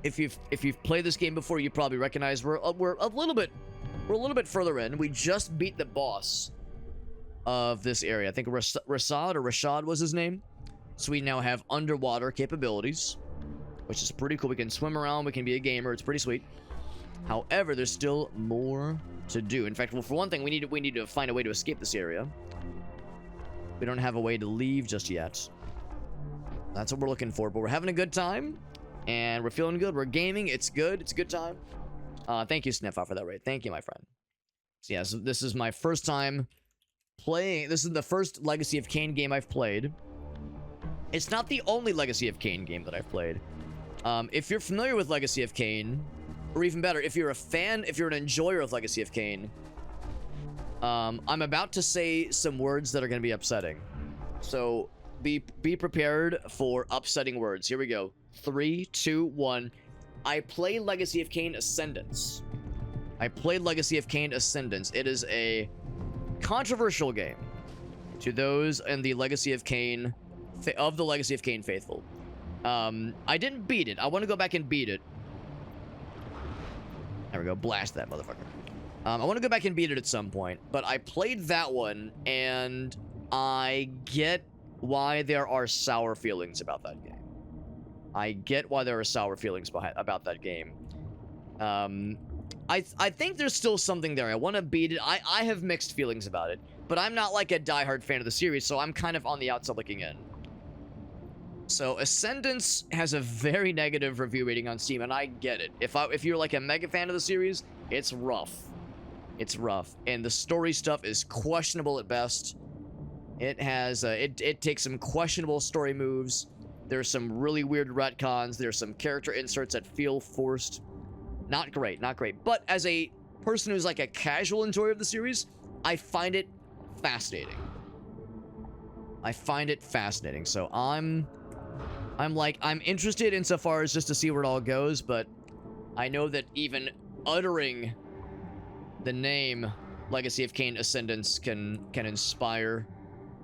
if you've played this game before, you probably recognize we're a little bit further in. We just beat the boss of this area. I think Rashad was his name. So we now have underwater capabilities, which is pretty cool. We can swim around. We can be a gamer. It's pretty sweet. However, there's still more to do. In fact, well, for one thing, we need to find a way to escape this area. We don't have a way to leave just yet. That's what we're looking for. But we're having a good time, and we're feeling good. We're gaming. It's good. It's a good time. Thank you, Sniff, for that raid. Thank you, my friend. So yeah, so this is my first time playing. This is the first Legacy of Kain game I've played. It's not the only Legacy of Kain game that I've played. If you're familiar with Legacy of Kain, or even better, if you're a fan, if you're an enjoyer of Legacy of Kain, I'm about to say some words that are going to be upsetting. So be prepared for upsetting words. Here we go. 3, 2, 1. I play Legacy of Kain Ascendance. I played Legacy of Kain Ascendance. It is a controversial game to those in the Legacy of Kain, of the Legacy of Kain faithful. I didn't beat it. I want to go back and beat it. There we go. Blast that motherfucker. I want to go back and beat it at some point, but I played that one, and I get why there are sour feelings about that game. I get why there are sour feelings about that game. I think there's still something there. I want to beat it. I have mixed feelings about it, but I'm not like a diehard fan of the series, so I'm kind of on the outside looking in. So Ascendance has a very negative review rating on Steam, and I get it. If you're like a mega fan of the series, it's rough. It's rough, and the story stuff is questionable at best. It has it takes some questionable story moves. There's some really weird retcons. There's some character inserts that feel forced. Not great, not great. But as a person who's like a casual enjoyer of the series, I find it fascinating. I find it fascinating. So I'm interested insofar as just to see where it all goes, but I know that even uttering the name Legacy of Kain Ascendance can inspire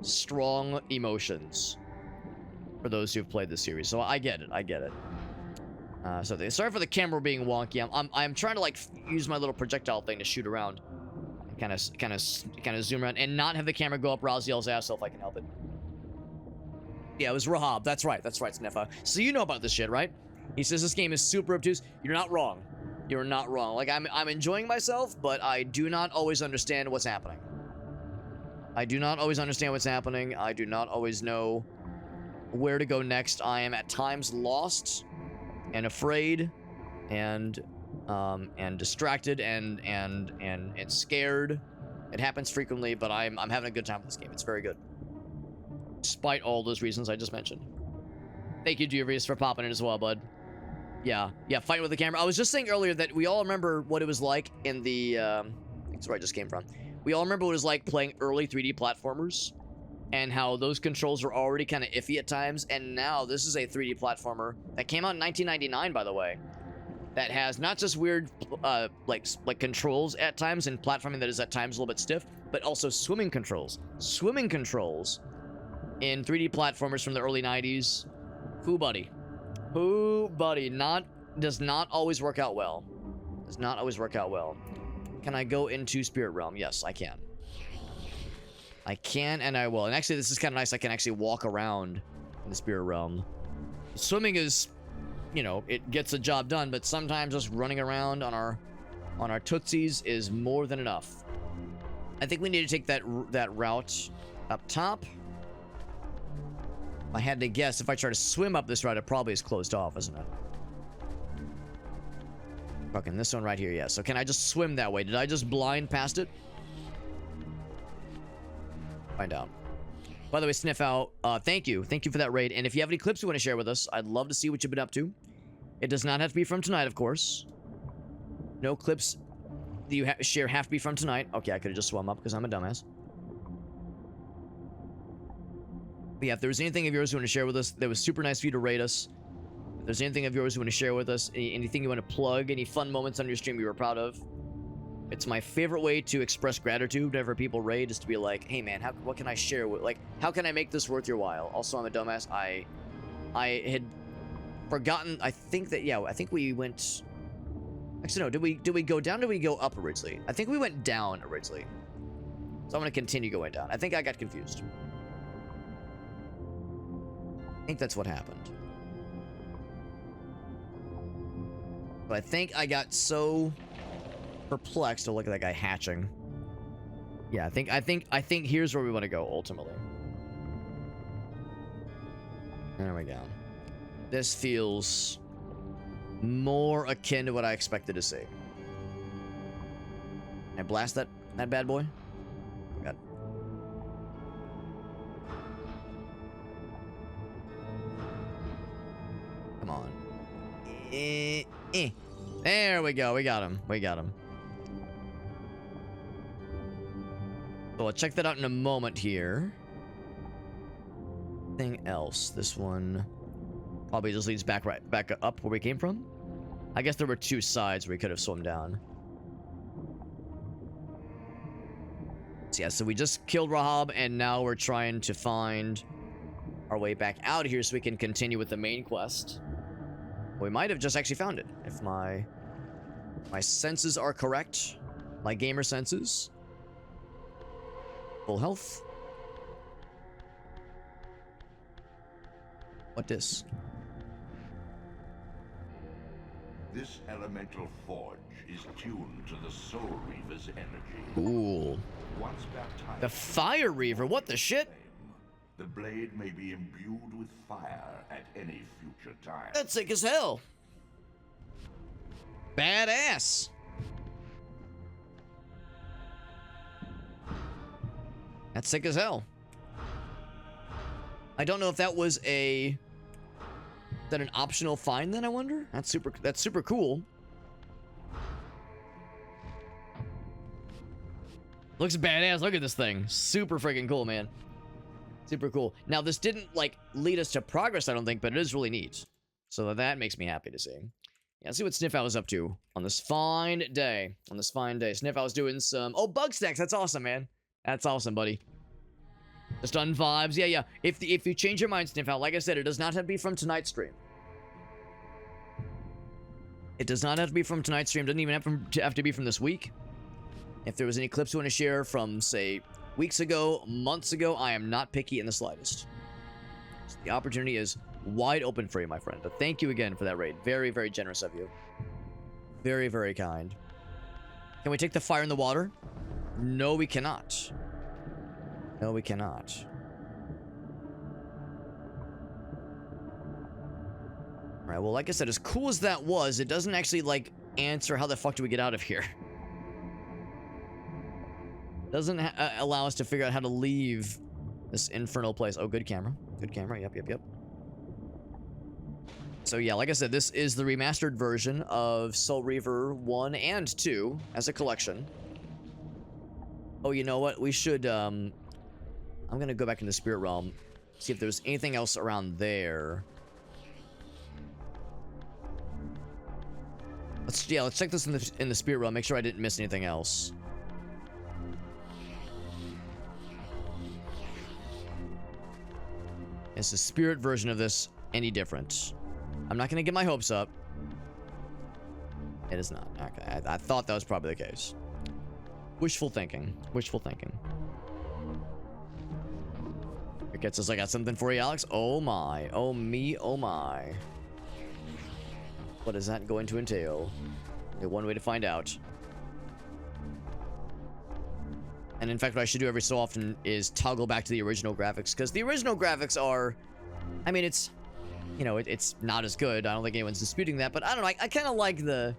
strong emotions for those who've played the series. So I get it. I get it. Sorry for the camera being wonky. I'm trying to like use my little projectile thing to shoot around, kind of zoom around, and not have the camera go up Raziel's asshole if I can help it. Yeah, it was Rahab. That's right, Sniffa. So you know about this shit, right? He says this game is super obtuse. You're not wrong. You're not wrong. Like, I'm enjoying myself, but I do not always understand what's happening. I do not always understand what's happening. I do not always know where to go next. I am at times lost and afraid and distracted and scared. It happens frequently, but I'm having a good time with this game. It's very good, despite all those reasons I just mentioned. Thank you, Juvius, for popping in as well, bud. Yeah, fighting with the camera. I was just saying earlier that we all remember what it was like in the, that's where I just came from. We all remember what it was like playing early 3D platformers and how those controls were already kind of iffy at times. And now this is a 3D platformer that came out in 1999, by the way, that has not just weird, like controls at times and platforming that is at times a little bit stiff, but also swimming controls. Swimming controls in 3D platformers from the early 90s. Who buddy? Does not always work out well. Does not always work out well. Can I go into Spirit Realm? Yes, I can. I can and I will. And actually, this is kind of nice. I can actually walk around in the Spirit Realm. Swimming is, you know, it gets the job done, but sometimes just running around on our tootsies is more than enough. I think we need to take that route up top. I had to guess if I try to swim up this route, it probably is closed off, isn't it? Fucking this one right here, yeah. So can I just swim that way? Did I just blind past it? Find out. By the way, Sniff Out, thank you. Thank you for that raid. And if you have any clips you want to share with us, I'd love to see what you've been up to. It does not have to be from tonight, of course. No clips that you share have to be from tonight. Okay, I could have just swum up because I'm a dumbass. But yeah, if there was anything of yours you want to share with us, that was super nice of you to rate us. If there's anything of yours you want to share with us, anything you want to plug, any fun moments on your stream you were proud of, it's my favorite way to express gratitude whenever people raid, is to be like, hey man, what can I share with, like, how can I make this worth your while? Also, I'm a dumbass. I had forgotten. I think that, yeah, I think we went... Actually, no, did we go down or did we go up originally? I think we went down originally. So I'm going to continue going down. I think I got confused. I think that's what happened. But I think I got so perplexed to look at that guy hatching. Yeah, I think here's where we want to go ultimately. There we go. This feels more akin to what I expected to see. Can I blast that bad boy? God. Come on. There we go. We got him. We got him. So I'll check that out in a moment here. Anything else? This one probably just leads back up where we came from. I guess there were two sides where we could have swum down. So yeah, so we just killed Rahab, and now we're trying to find our way back out here so we can continue with the main quest. We might have just actually found it, if my senses are correct. My gamer senses. Full health. What this?
This elemental forge is tuned to the Soul Reaver's energy.
Cool.
Once baptized,
The Fire Reaver, what the shit?
the blade may be imbued with fire at any future time.
That's sick as hell. Badass. That's sick as hell. I don't know if that was is that an optional find then, I wonder? That's super cool. Looks badass. Look at this thing. Super freaking cool, man. Super cool. Now, this didn't, like, lead us to progress, I don't think, but it is really neat. So that makes me happy to see. Yeah, let's see what Sniff Owl is up to on this fine day. On this fine day. Sniff Owl's doing some... Oh, bug stacks. That's awesome, man. That's awesome, buddy. Just on vibes. Yeah. If you change your mind, Sniff Owl, like I said, it does not have to be from tonight's stream. It does not have to be from tonight's stream. It doesn't even have to be from this week. If there was any clips you want to share from, say, weeks ago, months ago, I am not picky in the slightest. So the opportunity is wide open for you, my friend. But thank you again for that raid. Very, very generous of you. Very, very kind. Can we take the fire in the water? No, we cannot. No, we cannot. Alright, well, like I said, as cool as that was, it doesn't actually, like, answer how the fuck do we get out of here. Doesn't allow us to figure out how to leave this infernal place. Oh, good camera. Good camera. Yep. So, yeah, like I said, this is the remastered version of Soul Reaver 1 and 2 as a collection. Oh, you know what? We should, I'm gonna go back into the Spirit Realm, see if there's anything else around there. Let's check this in the Spirit Realm, make sure I didn't miss anything else. Is the spirit version of this any different? I'm not gonna get my hopes up. It is not. Okay, I thought that was probably the case. Wishful thinking. Wishful thinking. It gets us. I got something for you, Alex. Oh my. Oh me. Oh my. What is that going to entail? One way to find out. And in fact, what I should do every so often is toggle back to the original graphics, because the original graphics are, I mean, it's, you know, it's not as good. I don't think anyone's disputing that, but I don't know. I kind of like the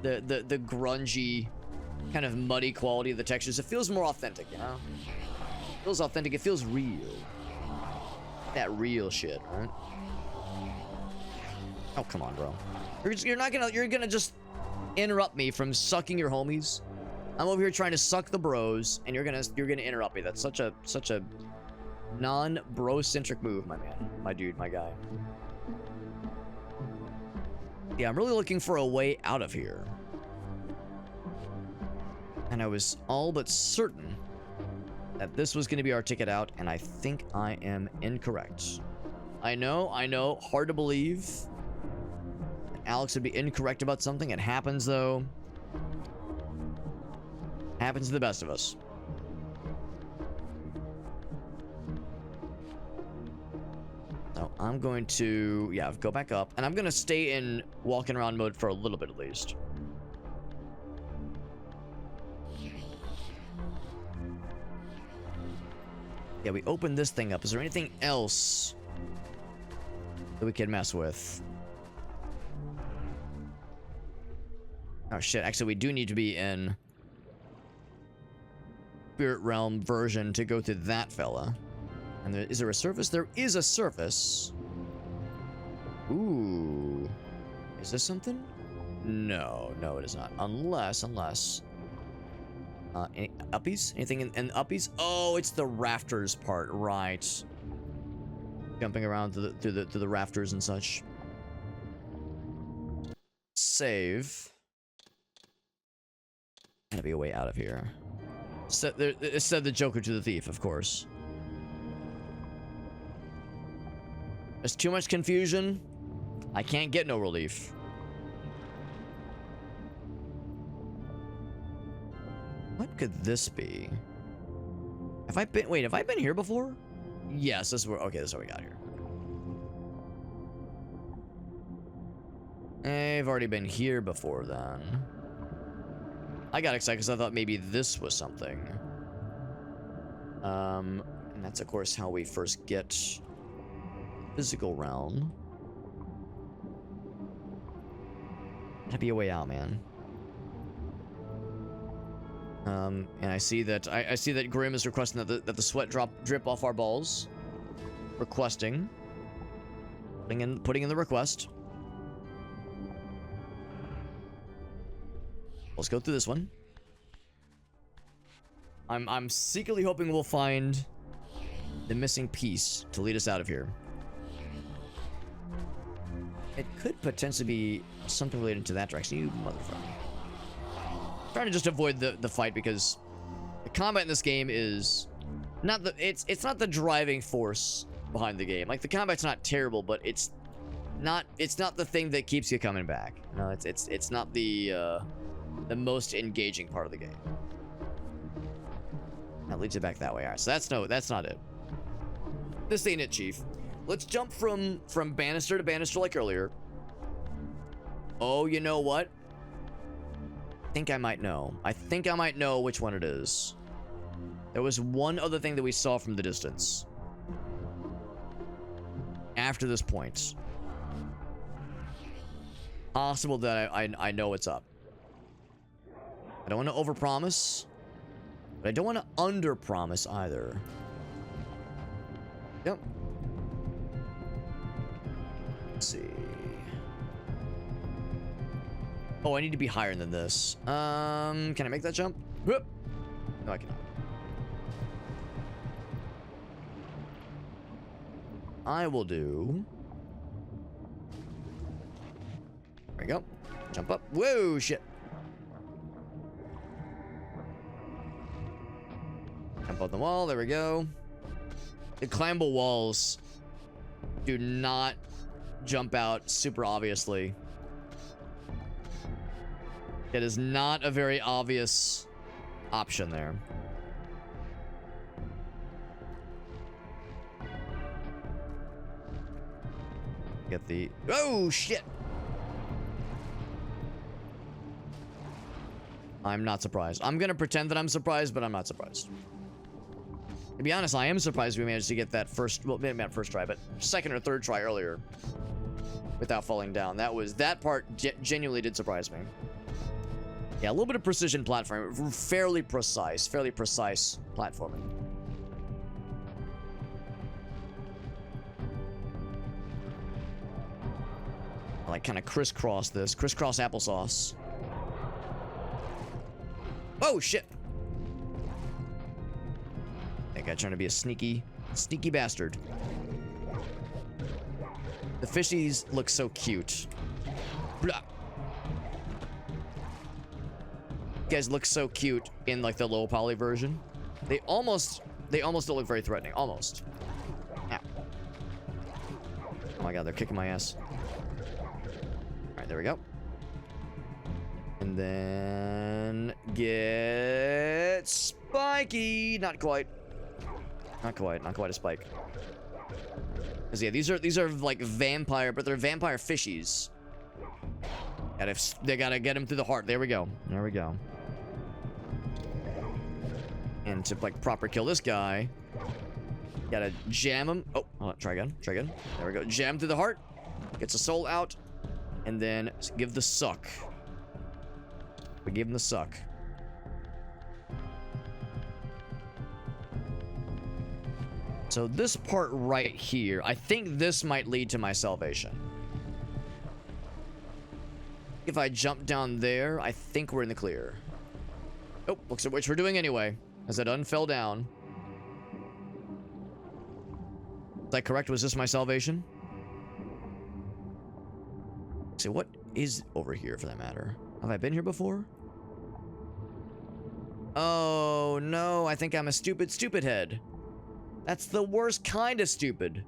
grungy, kind of muddy quality of the textures. It feels more authentic, you know? It feels authentic. It feels real. That real shit, right? Oh, come on, bro. You're gonna just interrupt me from sucking your homies. I'm over here trying to suck the bros, and you're gonna interrupt me. That's such a non-bro-centric move, my man, my dude, my guy. Yeah, I'm really looking for a way out of here, and I was all but certain that this was gonna be our ticket out, and I think I am incorrect. I know, hard to believe. Alex would be incorrect about something. It happens, though. Happens to the best of us. So I'm going to, yeah, go back up. And I'm going to stay in walking around mode for a little bit at least. Yeah, we opened this thing up. Is there anything else that we can mess with? Oh shit, actually we do need to be in Spirit Realm version to go through that fella. And is there a surface? There is a surface. Ooh. Is this something? No, no it is not. Unless. Any uppies? Anything in uppies? Oh, it's the rafters part, right. Jumping around through the rafters and such. Save. Gotta be a way out of here. It said the Joker to the thief, of course. There's too much confusion. I can't get no relief. What could this be? Have I been here before? Yes, this is where, okay, this is how we got here. I've already been here before then. I got excited because I thought maybe this was something. And that's of course how we first get physical realm. That'd be a way out, man. And I see that I see that Grim is requesting that the sweat drip off our balls. Requesting. Putting in the request. Let's go through this one. I'm secretly hoping we'll find the missing piece to lead us out of here. It could potentially be something related to that direction. You motherfucker. Trying to just avoid the fight because the combat in this game is not it's not the driving force behind the game. Like the combat's not terrible, but it's not the thing that keeps you coming back. No, it's not the most engaging part of the game. That leads you back that way. All right, so that's not it. This ain't it, Chief. Let's jump from banister to banister like earlier. Oh, you know what? I think I might know. I think I might know which one it is. There was one other thing that we saw from the distance. After this point. Possible that I know what's up. I don't want to overpromise, but I don't want to underpromise either. Yep. Let's see. Oh, I need to be higher than this. Can I make that jump? Whoop. No, I cannot. I will do. There we go. Jump up. Whoa, shit. Jump up the wall. There we go. The climbable walls do not jump out super obviously. It is not a very obvious option there. Get the... Oh, shit! I'm not surprised. I'm gonna pretend that I'm surprised, but I'm not surprised. To be honest, I am surprised we managed to get that first... Well, maybe not first try, but second or third try earlier. Without falling down. That part genuinely did surprise me. Yeah, a little bit of precision platforming. Fairly precise platforming. I like kind of crisscross this. Crisscross applesauce. Oh, shit. That guy trying to be a sneaky bastard. The fishies look so cute. Blah. You guys look so cute in like the low poly version. They almost don't look very threatening. Almost. Ow. Oh my god, they're kicking my ass. Alright, Alright, there we go. And then get spiky. Not quite. Not quite a spike. Cause yeah, these are like vampire, but they're vampire fishies. They gotta get him through the heart. There we go. There we go. And to like proper kill this guy, gotta jam him. Oh, hold on, try again. There we go. Jam through the heart. Gets the soul out, and then give the suck. We give him the suck. So this part right here, I think this might lead to my salvation. If I jump down there, I think we're in the clear. Oh, looks at which we're doing anyway, as I done fell down. Is that correct? Was this my salvation? See, what is over here for that matter? Have I been here before? Oh, no, I think I'm a stupid head. That's the worst kind of stupid.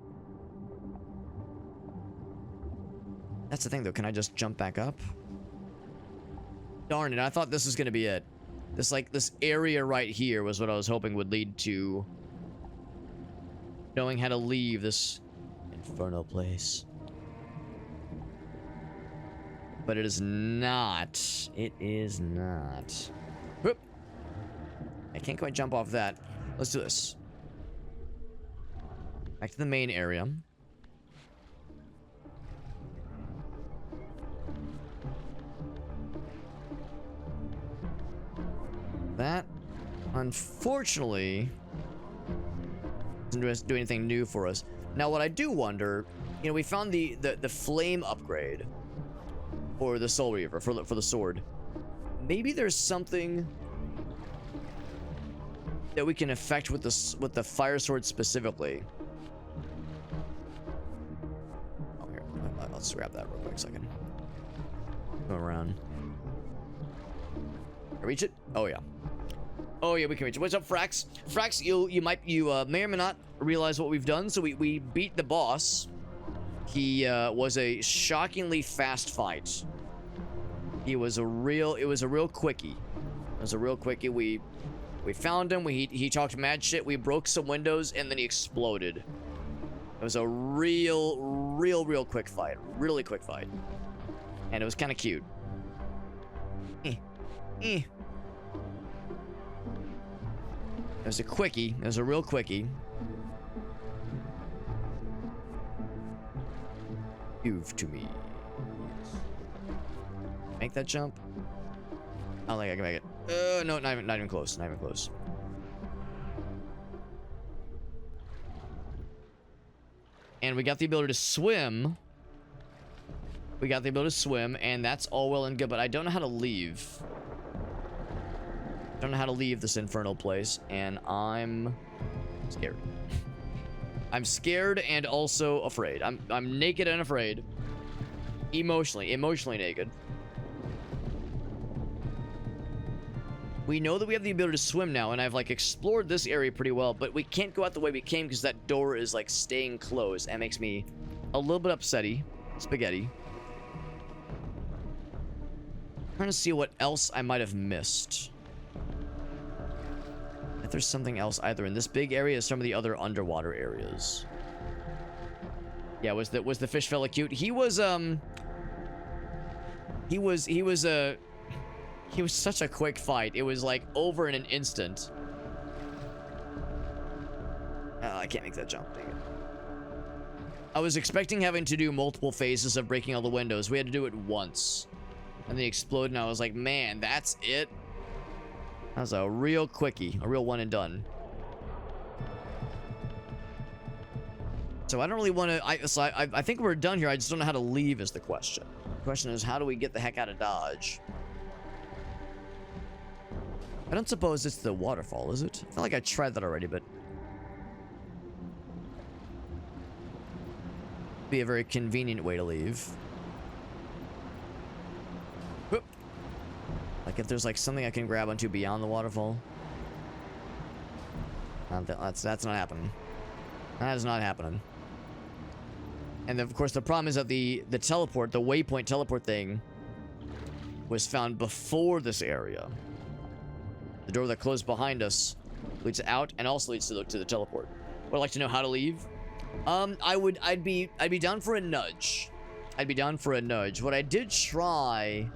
That's the thing, though. Can I just jump back up? Darn it, I thought this was gonna be it. This area right here was what I was hoping would lead to knowing how to leave this infernal place. But it is not. It is not. Whoop. I can't quite jump off that. Let's do this. Back to the main area. That, unfortunately, doesn't do anything new for us. Now, what I do wonder, you know, we found the flame upgrade for the Soul Reaver, for the sword. Maybe there's something that we can affect with the fire sword specifically. Oh, here, let's grab that real quick second. Go around. Reach it? Oh yeah. Oh yeah, we can reach it. What's up, Frax? Frax, you may or may not realize what we've done. So we beat the boss. He was a shockingly fast fight. It was a real quickie. It was a real quickie. We found him. He talked mad shit. We broke some windows and then he exploded. It was a real quick fight. Really quick fight. And it was kind of cute. It was a quickie. It was a real quickie. Move to me. Make that jump. I don't think I can make it. No, not even close. Not even close. And we got the ability to swim. And that's all well and good, but I don't know how to leave. I don't know how to leave this infernal place, and I'm scared. I'm scared and also afraid. I'm naked and afraid. Emotionally naked. We know that we have the ability to swim now, and I've like explored this area pretty well, but we can't go out the way we came because that door is like staying closed. That makes me a little bit upsetty. Spaghetti. Trying to see what else I might have missed. If there's something else either in this big area or some of the other underwater areas. Yeah, was the fish fella cute? He was such a quick fight. It was like over in an instant. Oh, I can't make that jump. Dang it. I was expecting having to do multiple phases of breaking all the windows. We had to do it once. And they exploded, and I was like, man, that's it? That was a real quickie. A real one and done. So I don't really want to... I think we're done here. I just don't know how to leave is the question. The question is, how do we get the heck out of Dodge? I don't suppose it's the waterfall, is it? I feel like I tried that already, but... be a very convenient way to leave. Whoop. Like if there's like something I can grab onto beyond the waterfall. That's not happening. That is not happening. And then, of course, the problem is that the teleport, the waypoint teleport thing, was found before this area. The door that closed behind us leads out and also leads to the teleport. Would I like to know how to leave? I'd be down for a nudge. I'd be down for a nudge. What I did try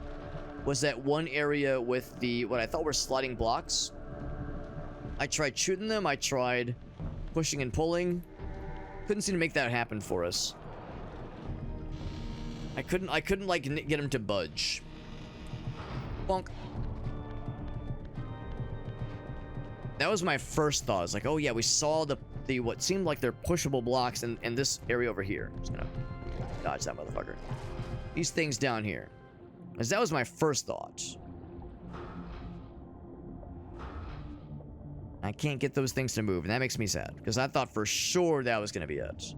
was that one area with the what I thought were sliding blocks. I tried shooting them. I tried pushing and pulling. Couldn't seem to make that happen for us. I couldn't like get him to budge. Bonk. That was my first thought. It's like, oh yeah, we saw the what seemed like they're pushable blocks in this area over here. Just gonna dodge that motherfucker. These things down here. Because that was my first thought. I can't get those things to move, and that makes me sad. Because I thought for sure that was gonna be it.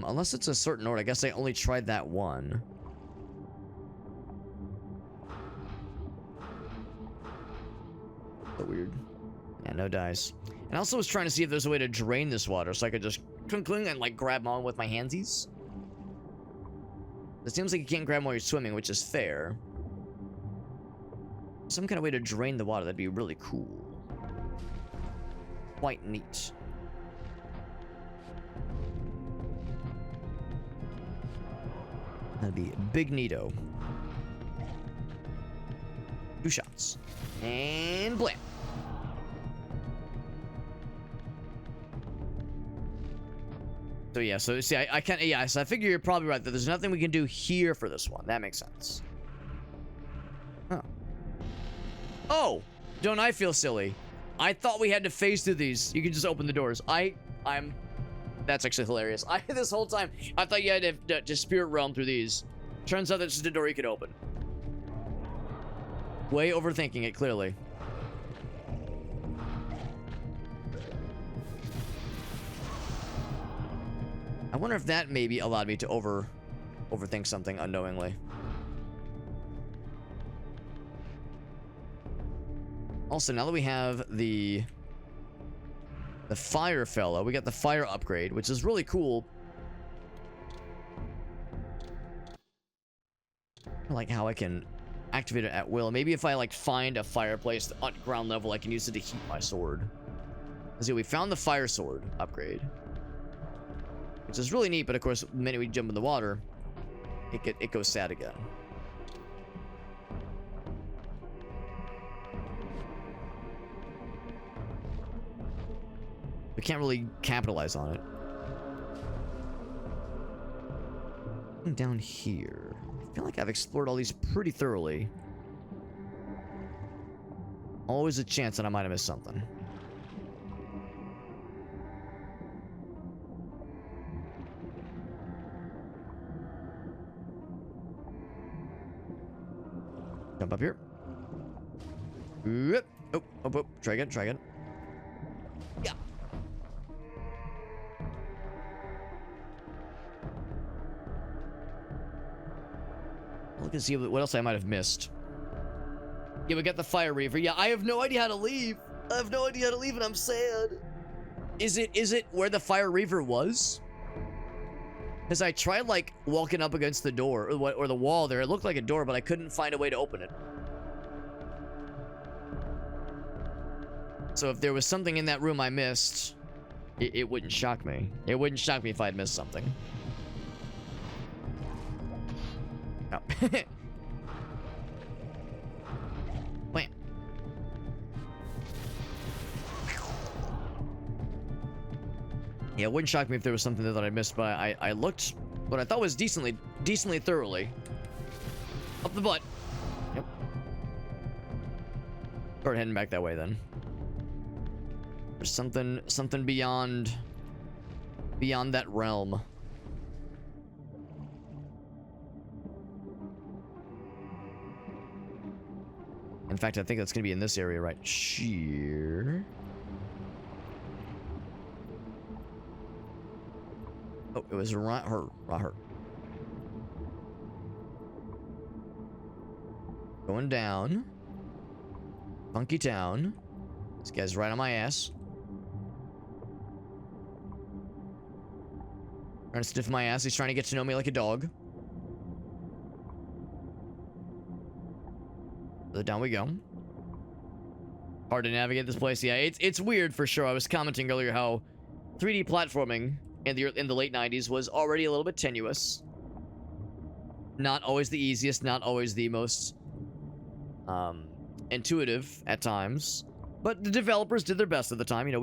Unless it's a certain order. I guess I only tried that one. So weird. Yeah, no dice. And I also was trying to see if there's a way to drain this water so I could just clink clink and like grab on with my handsies. It seems like you can't grab them while you're swimming, which is fair. Some kind of way to drain the water, that'd be really cool. Quite neat. That'd be big neato. 2 shots. And blam. So yeah, so see, I can't, yeah, so I figure you're probably right that there's nothing we can do here for this one. That makes sense. Huh. Oh, don't I feel silly? I thought we had to phase through these. You can just open the doors. That's actually hilarious. This whole time, I thought you had to spirit realm through these. Turns out that's just a door you could open. Way overthinking it, clearly. I wonder if that maybe allowed me to overthink something unknowingly. Also, now that we have the fire fellow, we got the fire upgrade, which is really cool. I like how I can activate it at will. Maybe if I like find a fireplace on ground level, I can use it to heat my sword. See, we found the fire sword upgrade, which is really neat. But of course, the minute we jump in the water, it goes sad again. We can't really capitalize on it. Down here, I feel like I've explored all these pretty thoroughly. Always a chance that I might have missed something. Jump up here. Whoop. Oh, oh, oh. Try again, try again. Yeah. Look and see what else I might have missed. Yeah, we got the Fire Reaver. Yeah, I have no idea how to leave. I have no idea how to leave, and I'm sad. Is it where the Fire Reaver was? Because I tried, like, walking up against the door, or the wall there. It looked like a door, but I couldn't find a way to open it. So if there was something in that room I missed, it wouldn't shock me. It wouldn't shock me if I had missed something. Oh. Wait. Yeah, it wouldn't shock me if there was something there that I missed, but I looked what I thought was decently thoroughly. Up the butt. Yep. Start heading back that way then. There's something beyond that realm. In fact, I think that's gonna be in this area right here. Oh, it was right her. Going down. Funky Town. This guy's right on my ass. Trying to sniff my ass. He's trying to get to know me like a dog. So down we go. Hard to navigate this place. Yeah, it's weird for sure. I was commenting earlier how 3D platforming in the late 90s was already a little bit tenuous. Not always the easiest, not always the most intuitive at times. But the developers did their best at the time. You know,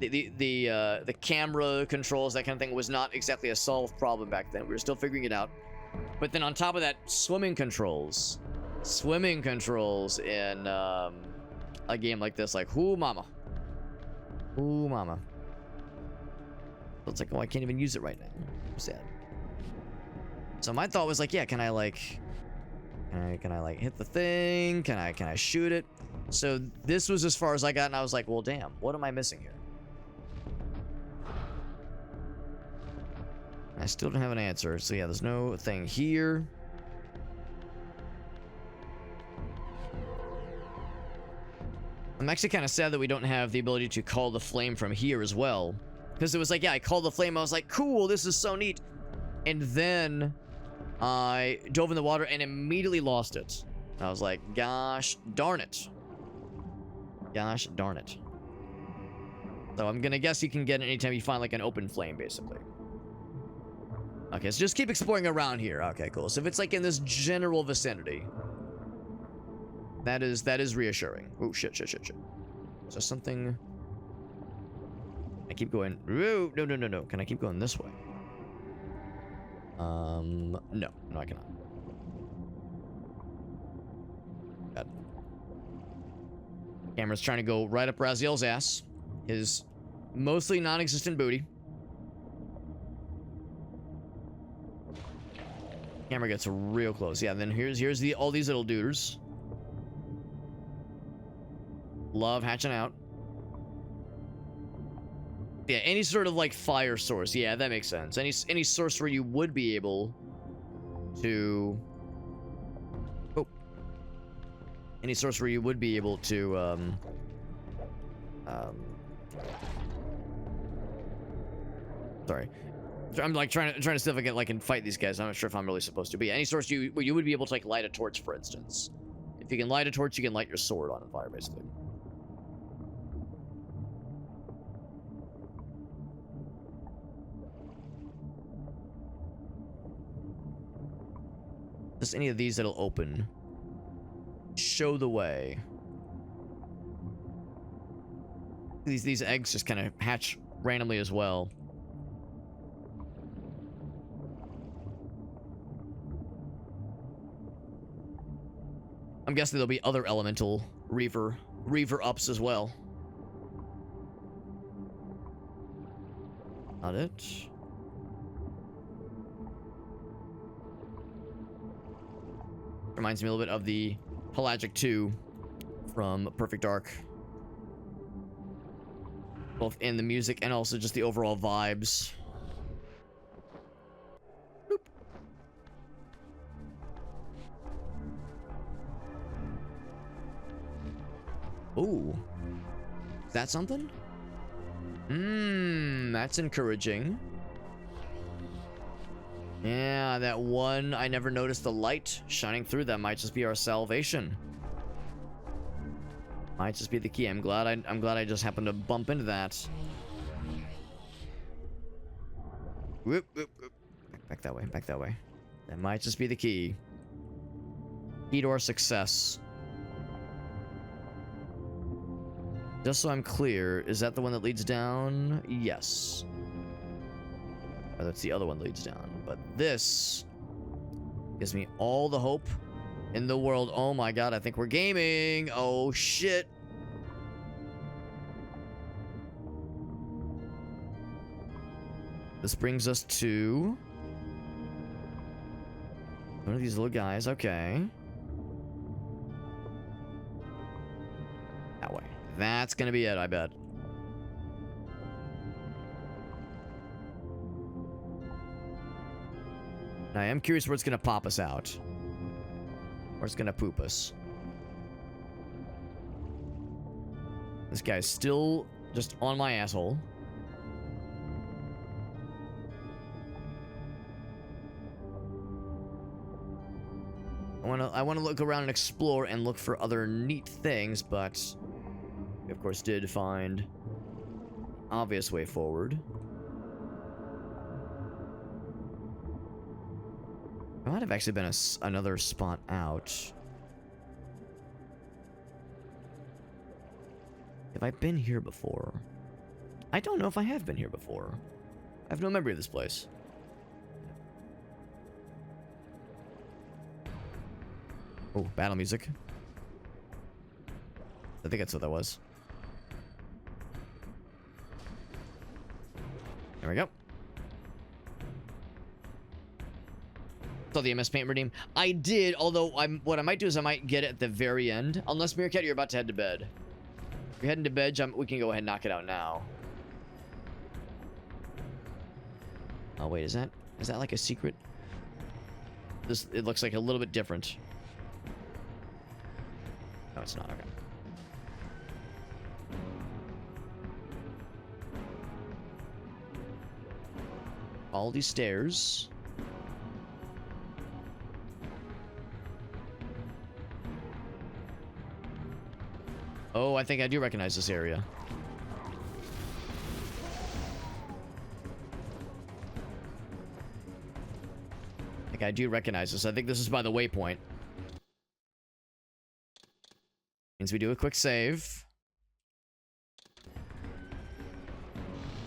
the camera controls, that kind of thing, was not exactly a solved problem back then. We were still figuring it out. But then on top of that, swimming controls in a game like this, like, ooh mama. Ooh mama. It's like, oh, I can't even use it right now. I'm sad. So my thought was like, yeah, can I like hit the thing? Can I shoot it? So this was as far as I got, and I was like, well, damn, what am I missing here? I still don't have an answer. So yeah, there's no thing here. I'm actually kind of sad that we don't have the ability to call the flame from here as well. Because it was like, yeah, I called the flame. I was like, cool, this is so neat. And then I dove in the water and immediately lost it. I was like, gosh darn it. Gosh darn it. So I'm gonna guess you can get it anytime you find like an open flame, basically. Okay, so just keep exploring around here. Okay, cool. So if it's like in this general vicinity, that is reassuring. Oh shit. Is there something? I keep going. Ooh, no. Can I keep going this way? No, I cannot. God. Camera's trying to go right up Raziel's ass. His mostly non-existent booty. Camera gets real close. Yeah, then here's all these little duders. Love hatching out. Yeah, any sort of like fire source. Yeah, that makes sense. Any source where you would be able to any source where you would be able to sorry. I'm like trying to see if I can fight these guys. I'm not sure if I'm really supposed to. But yeah, any source where you would be able to like light a torch, for instance. If you can light a torch, you can light your sword on fire, basically. Just any of these that'll open. Show the way. These eggs just kind of hatch randomly as well. I'm guessing there'll be other elemental Reaver ups as well. Not it. Reminds me a little bit of the Pelagic 2 from Perfect Dark. Both in the music and also just the overall vibes. Boop. Ooh. Is that something? That's encouraging. Yeah, that one, I never noticed the light shining through. That might just be our salvation. Might just be the key. I'm glad I just happened to bump into that. Whoop, whoop, whoop. Back that way. That might just be the key. Key to our success. Just so I'm clear, is that the one that leads down? Yes. Or that's the other one that leads down. But this gives me all the hope in the world. Oh my god, I think we're gaming. Oh shit. This brings us to one of these little guys. Okay. That way. That's gonna be it, I bet. I am curious where it's gonna pop us out. Or it's gonna poop us. This guy's still just on my asshole. I wanna look around and explore and look for other neat things, but we of course did find obvious way forward. There might have actually been another spot out. Have I been here before? I don't know if I have been here before. I have no memory of this place. Oh, battle music. I think that's what that was. There we go. Saw the MS Paint redeem. I did, although what I might do is I might get it at the very end. Unless, Meerkat, you're about to head to bed. If you're heading to bed, we can go ahead and knock it out now. Oh, wait, is that like a secret? It looks like a little bit different. No, it's not. Okay. All these stairs. Oh, I think I do recognize this area. I think I do recognize this. I think this is by the waypoint. Means we do a quick save.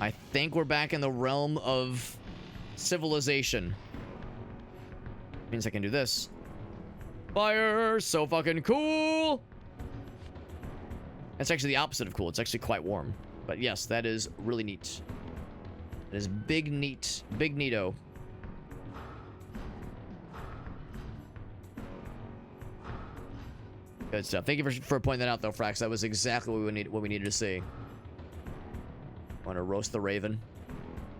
I think we're back in the realm of civilization. Means I can do this. Fire! So fucking cool! That's actually the opposite of cool. It's actually quite warm. But yes, that is really neat. That is big neat. Big neato. Good stuff. Thank you for pointing that out, though, Frax. That was exactly what we needed to see. I want to roast the raven.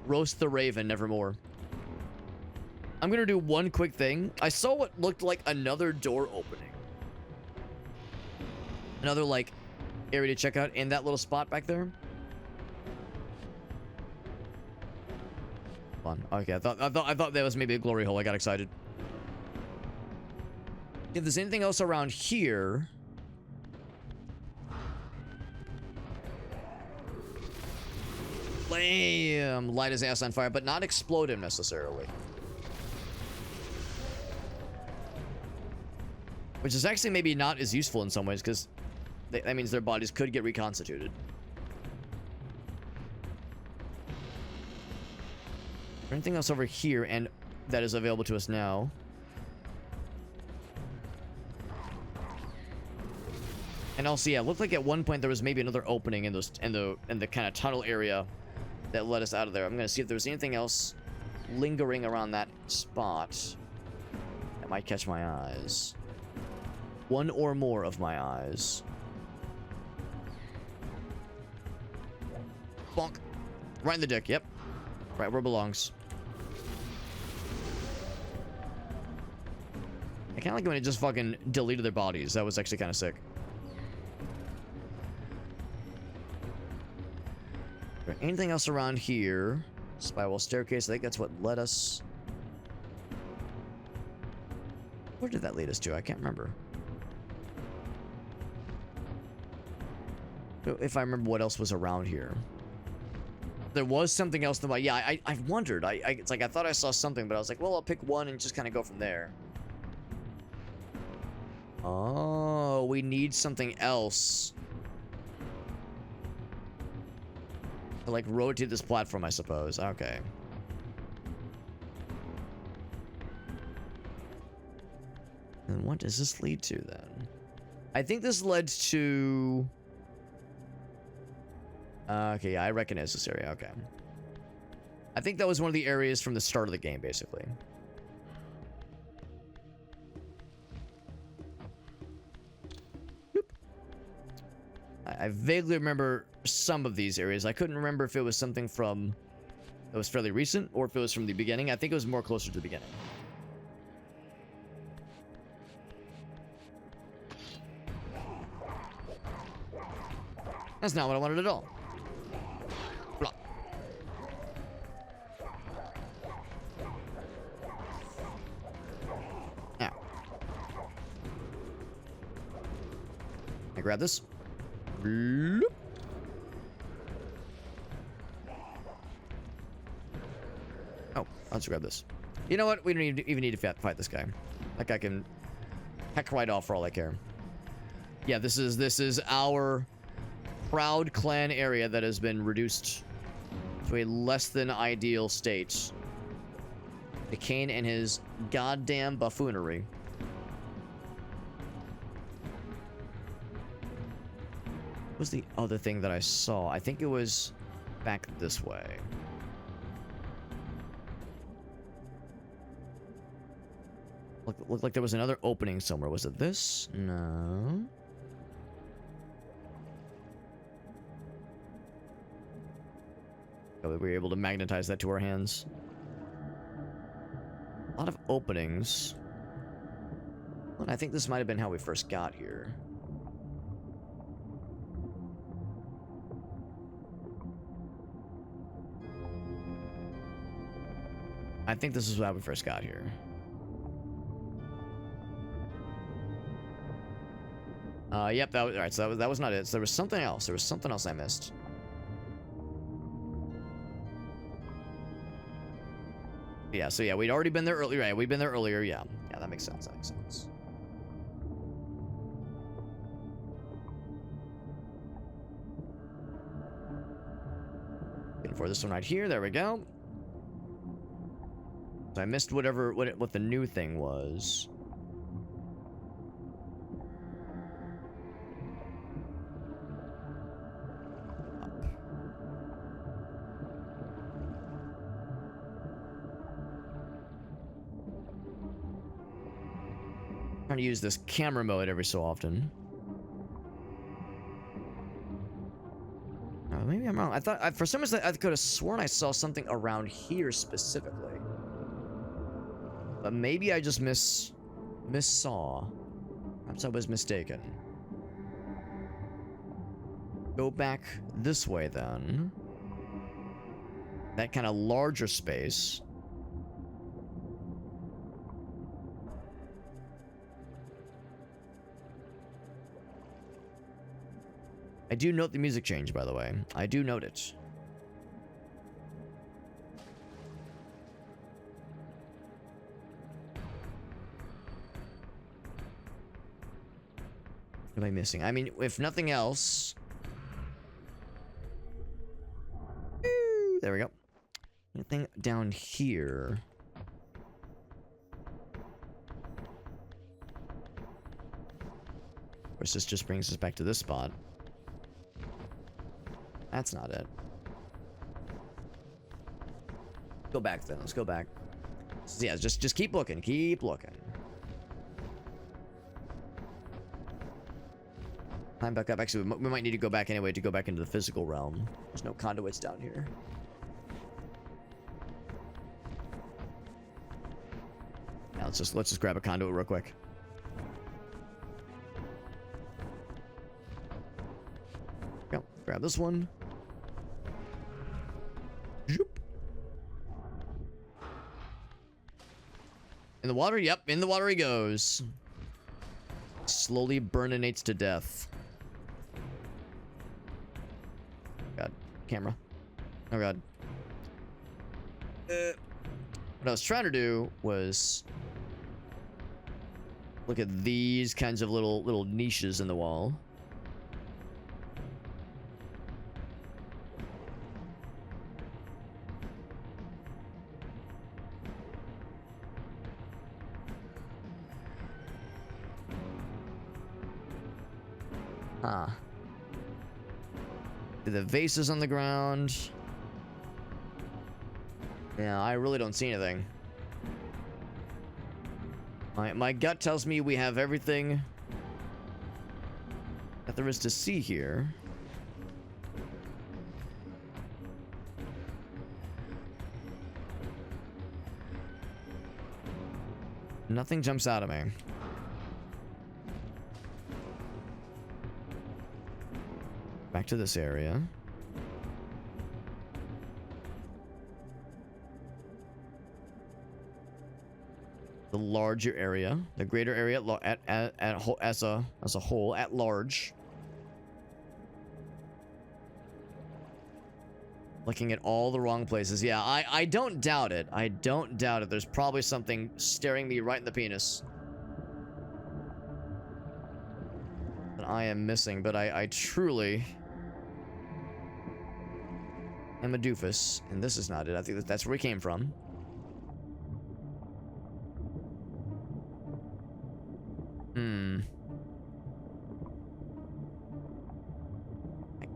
Roast the raven, nevermore. I'm going to do one quick thing. I saw what looked like another door opening. Another, like, area to check out in that little spot back there. Fun. Okay, I thought that was maybe a glory hole. I got excited. If there's anything else around here, blam, light his ass on fire, but not explode him necessarily. Which is actually maybe not as useful in some ways, because that means their bodies could get reconstituted. Anything else over here and that is available to us now? And also, yeah, it looked like at one point there was maybe another opening in the kind of tunnel area that led us out of there. I'm gonna see if there's anything else lingering around that spot that might catch my eyes. One or more of my eyes. Bonk. Right in the dick, yep. Right where it belongs. I kinda like when it just fucking deleted their bodies. That was actually kinda sick. Anything else around here? Spiral staircase. I think that's what led us. Where did that lead us to? I can't remember. If I remember what else was around here. There was something else. Yeah, I wondered. It's like I thought I saw something, but I was like, well, I'll pick one and just kind of go from there. Oh, we need something else. To, like, rotate this platform, I suppose. Okay. And what does this lead to, then? I think this led to... okay, yeah, I recognize this area. Okay. I think that was one of the areas from the start of the game, basically. Boop. I vaguely remember some of these areas. I couldn't remember if it was something from that was fairly recent or if it was from the beginning. I think it was more closer to the beginning. That's not what I wanted at all. Blah. Now. grab this. Bloop. Oh, let's grab this. You know what? We don't even need to fight this guy. That guy can heck right off for all I care. Yeah, this is our proud clan area that has been reduced to a less than ideal state. The Kain and his goddamn buffoonery. What was the other thing that I saw? I think it was back this way. Looked like there was another opening somewhere. Was it this? No. Oh, we were able to magnetize that to our hands. A lot of openings. And I think this might have been how we first got here. I think this is how we first got here. Yep, that was all right. So that was not it. So there was something else. There was something else I missed. Yeah. So yeah, we'd already been there earlier. Right? We'd been there earlier. Yeah. Yeah, that makes sense. That makes sense. Looking for this one right here. There we go. So I missed what the new thing was. Trying to use this camera mode every so often. Oh, maybe I'm wrong. I thought for some reason I could have sworn I saw something around here specifically, but maybe I just missaw. Perhaps I was mistaken. Go back this way then. That kind of larger space. I do note the music change, by the way. I do note it. What am I missing? I mean, if nothing else... Ooh, there we go. Anything down here? Of course, this just brings us back to this spot. That's not it. Go back then. Let's go back. So yeah, just keep looking. Keep looking. Climb back up. Actually, we might need to go back anyway to go back into the physical realm. There's no conduits down here. Now let's just grab a conduit real quick. Go. Grab this one. In the water? Yep, in the water he goes. Slowly burninates to death. God. Camera. Oh god. What I was trying to do was look at these kinds of little niches in the wall. Huh. The vases on the ground. Yeah, I really don't see anything. My gut tells me we have everything that there is to see here. Nothing jumps out at me. Back to this area. The larger area, the greater area as a whole, at large. Looking at all the wrong places. Yeah, I don't doubt it. I don't doubt it. There's probably something staring me right in the penis that I am missing, but I truly am a doofus, and this is not it. I think that's where we came from.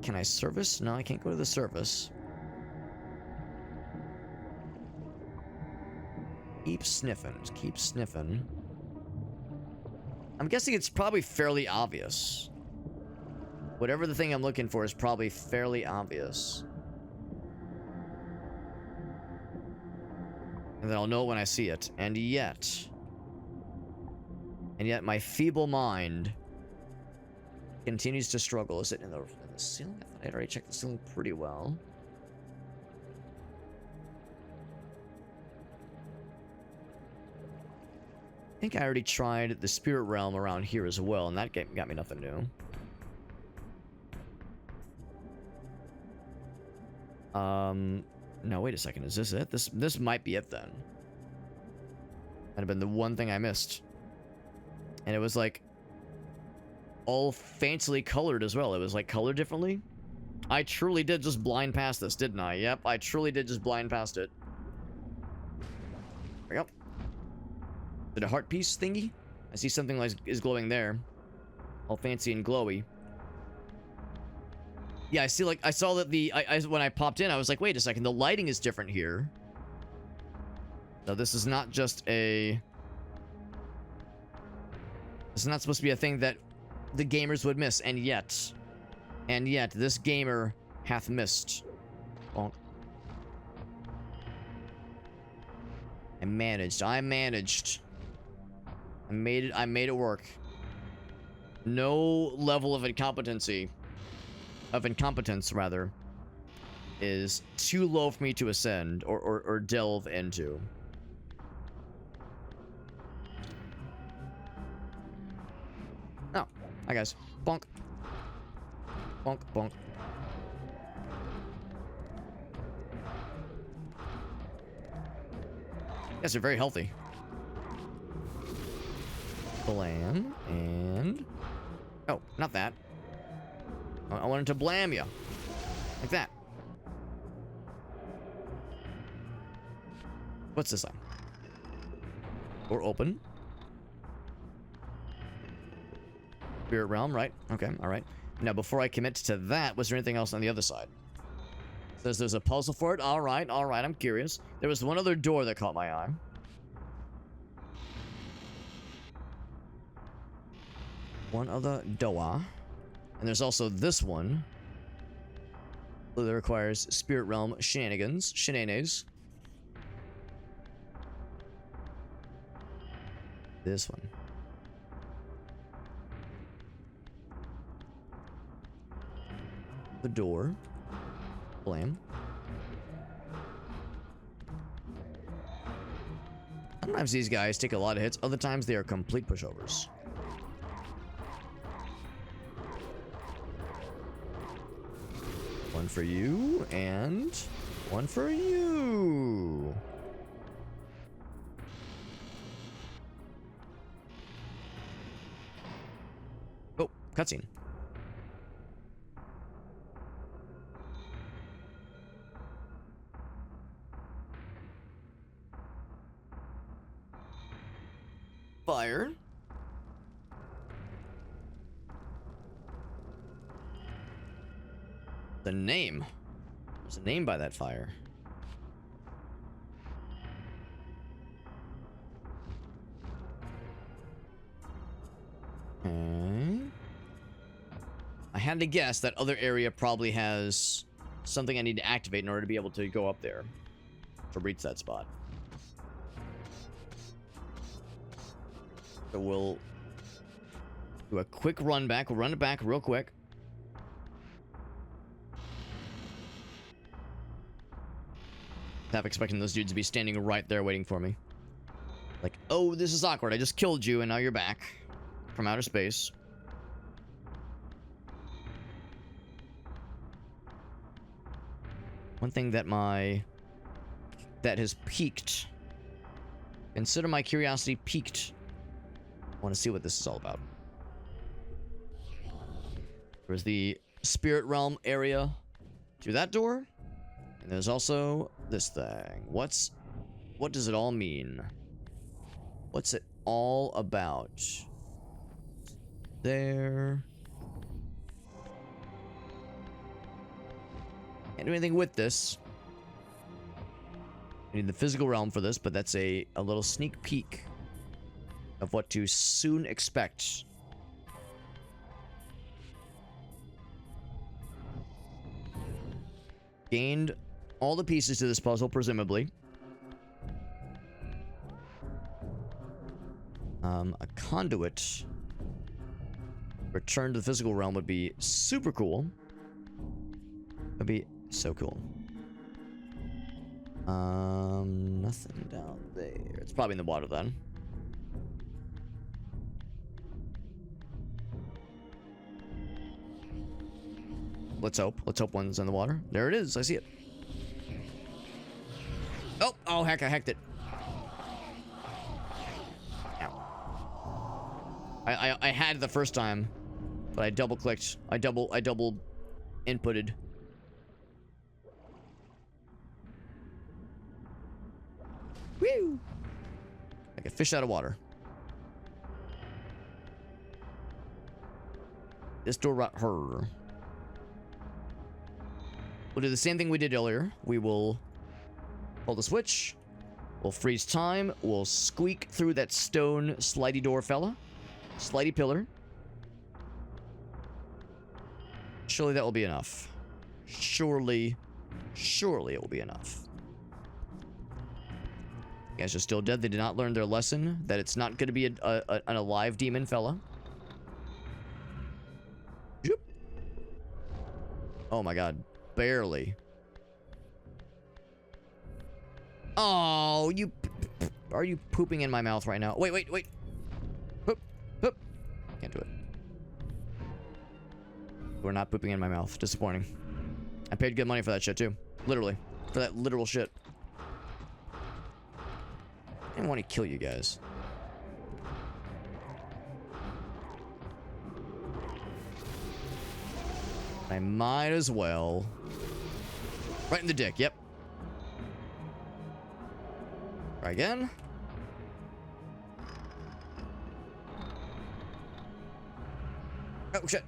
Can I service? No, I can't go to the service. Keep sniffing. Keep sniffing. I'm guessing it's probably fairly obvious. Whatever the thing I'm looking for is probably fairly obvious. And then I'll know when I see it. And yet my feeble mind continues to struggle. Is it in the ceiling? I thought I'd already checked the ceiling pretty well. I think I already tried the spirit realm around here as well, and that got me nothing new. No, wait a second. Is this it? This might be it then. That'd have been the one thing I missed. And it was like all fancily colored as well. It was like colored differently. I truly did just blind past this, didn't I? Yep, I truly did just blind past it. There we go. Is it a heart piece thingy? I see something like is glowing there. All fancy and glowy. Yeah, I see, like, I saw that when I popped in, I was like, wait a second, the lighting is different here. So this is not just a... This is not supposed to be a thing that the gamers would miss, and yet, this gamer hath missed. Bonk. I managed. I made it work. No level of incompetence rather, is too low for me to ascend or delve into. Oh, hi guys. Bonk. Bonk, bonk. You guys are very healthy. Blam, and... Oh, not that. I wanted to blam you. Like that. What's this on? Door open. Spirit realm, right? Okay, alright. Now, before I commit to that, was there anything else on the other side? Says there's a puzzle for it. Alright, I'm curious. There was one other door that caught my eye. One other door. And there's also this one that requires Spirit Realm shenanigans. This one. The door. Blam. Sometimes these guys take a lot of hits, other times they are complete pushovers. One for you, and one for you. Oh, cutscene. Fire. The name. There's a name by that fire. Okay. I had to guess that other area probably has something I need to activate in order to be able to go up there to reach that spot. So we'll do a quick run back. We'll run it back real quick. Half expecting those dudes to be standing right there waiting for me. Like, oh, this is awkward. I just killed you and now you're back from outer space. One thing that has piqued. Consider my curiosity piqued. I want to see what this is all about. There's the spirit realm area through that door. And there's also this thing. What does it all mean? What's it all about? There. Can't do anything with this. I need the physical realm for this, but that's a little sneak peek of what to soon expect. Gained all the pieces to this puzzle, presumably. A conduit. Return to the physical realm would be super cool. Would be so cool. Nothing down there. It's probably in the water then. Let's hope. Let's hope one's in the water. There it is. I see it. Oh, heck, I hacked it. Ow. I had it the first time, but I double clicked. I double inputted. Woo! Like a fish out of water. This door right here. We'll do the same thing we did earlier. We will pull the switch. We'll freeze time. We'll squeak through that stone slidey door fella. Slidey pillar. Surely that will be enough. Surely it will be enough. You guys are still dead. They did not learn their lesson. That it's not going to be an alive demon fella. Zoop. Oh my god. Barely. Oh, you... Are you pooping in my mouth right now? Wait. Poop. Can't do it. We're not pooping in my mouth. Disappointing. I paid good money for that shit, too. Literally. For that literal shit. I didn't want to kill you guys. I might as well. Right in the dick, yep. Try again. Oh, shit.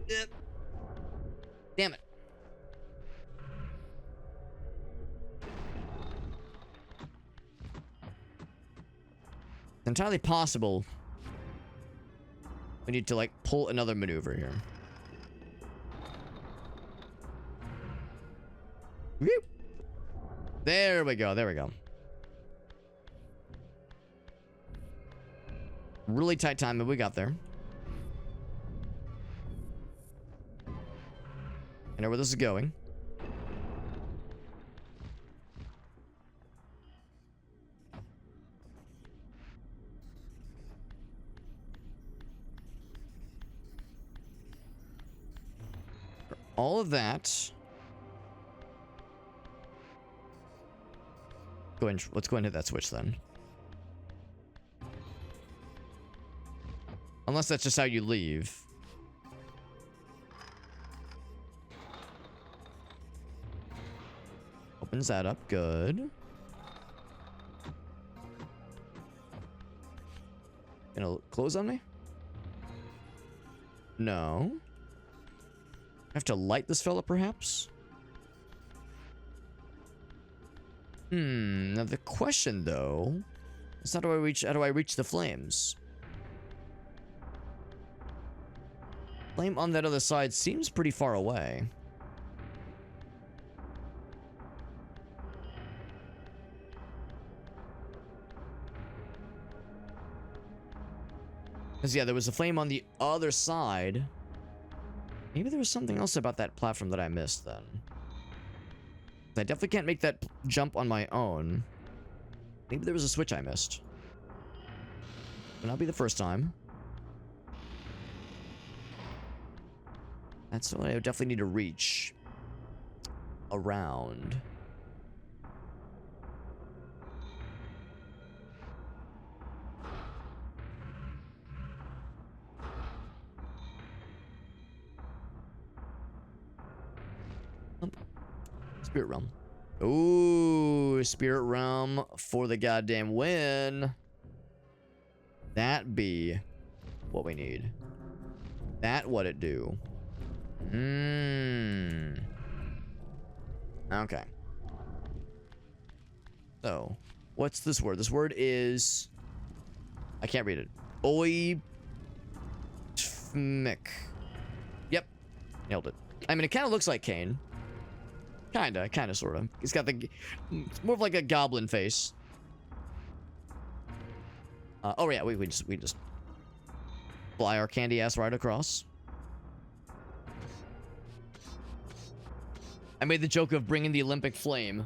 Yep. Damn it. It's entirely possible we need to, like, pull another maneuver here. Whoop. There we go. Really tight time, but we got there. I know where this is going. For all of that. Let's go and hit that switch then. Unless that's just how you leave. Opens that up. Good. Gonna close on me? No. I have to light this fella, perhaps? Now the question, though, is how do I reach the flames? Flame on that other side seems pretty far away. Because, yeah, there was a flame on the other side. Maybe there was something else about that platform that I missed, then. I definitely can't make that jump on my own. Maybe there was a switch I missed. Will not be the first time. That's what I definitely need to reach. around. Spirit Realm. Ooh, Spirit Realm for the goddamn win. That be what we need. That what it do. Okay. So, what's this word? This word is... I can't read it. Oibmic. Yep. Nailed it. I mean, it kind of looks like Kain. Kinda, sorta. He's got the... It's more of like a goblin face. Oh yeah, we just fly our candy ass right across. I made the joke of bringing the Olympic flame.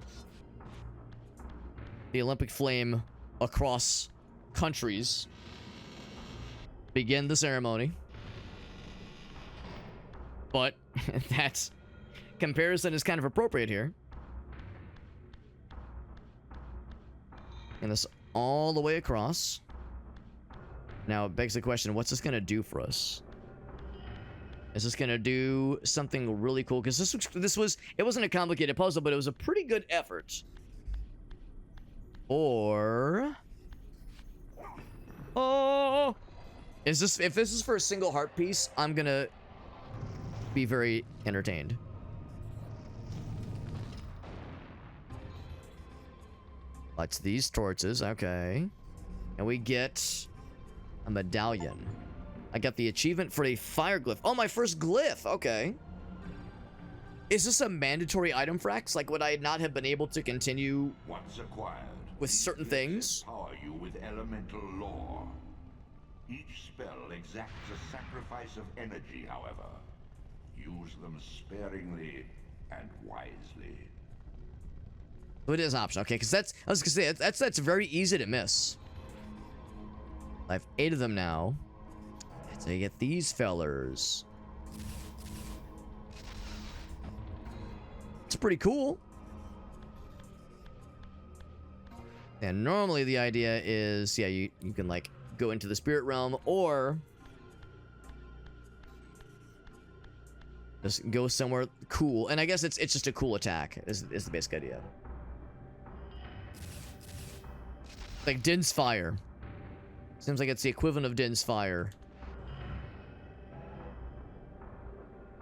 The Olympic flame across countries. Begin the ceremony. But that comparison is kind of appropriate here. And this all the way across. Now, it begs the question, what's this going to do for us? Is this going to do something really cool? Because it wasn't a complicated puzzle, but it was a pretty good effort. Or... Oh! If this is for a single heart piece, I'm going to be very entertained. That's these torches, okay. And we get... a medallion. I got the achievement for a Fire Glyph. Oh, my first glyph. Okay. Is this a mandatory item for X? Like, would I not have been able to continue
Once acquired,
with certain things?
Empower you with elemental lore. Each spell exacts a sacrifice of energy, however. Use them sparingly and wisely.
It is optional. Okay, because that's... I was gonna say, that's very easy to miss. I have 8 of them now. So you get these fellers. It's pretty cool. And normally the idea is, yeah, you can like go into the spirit realm or just go somewhere cool. And I guess it's just a cool attack is the basic idea. Like Din's Fire. Seems like it's the equivalent of Din's Fire.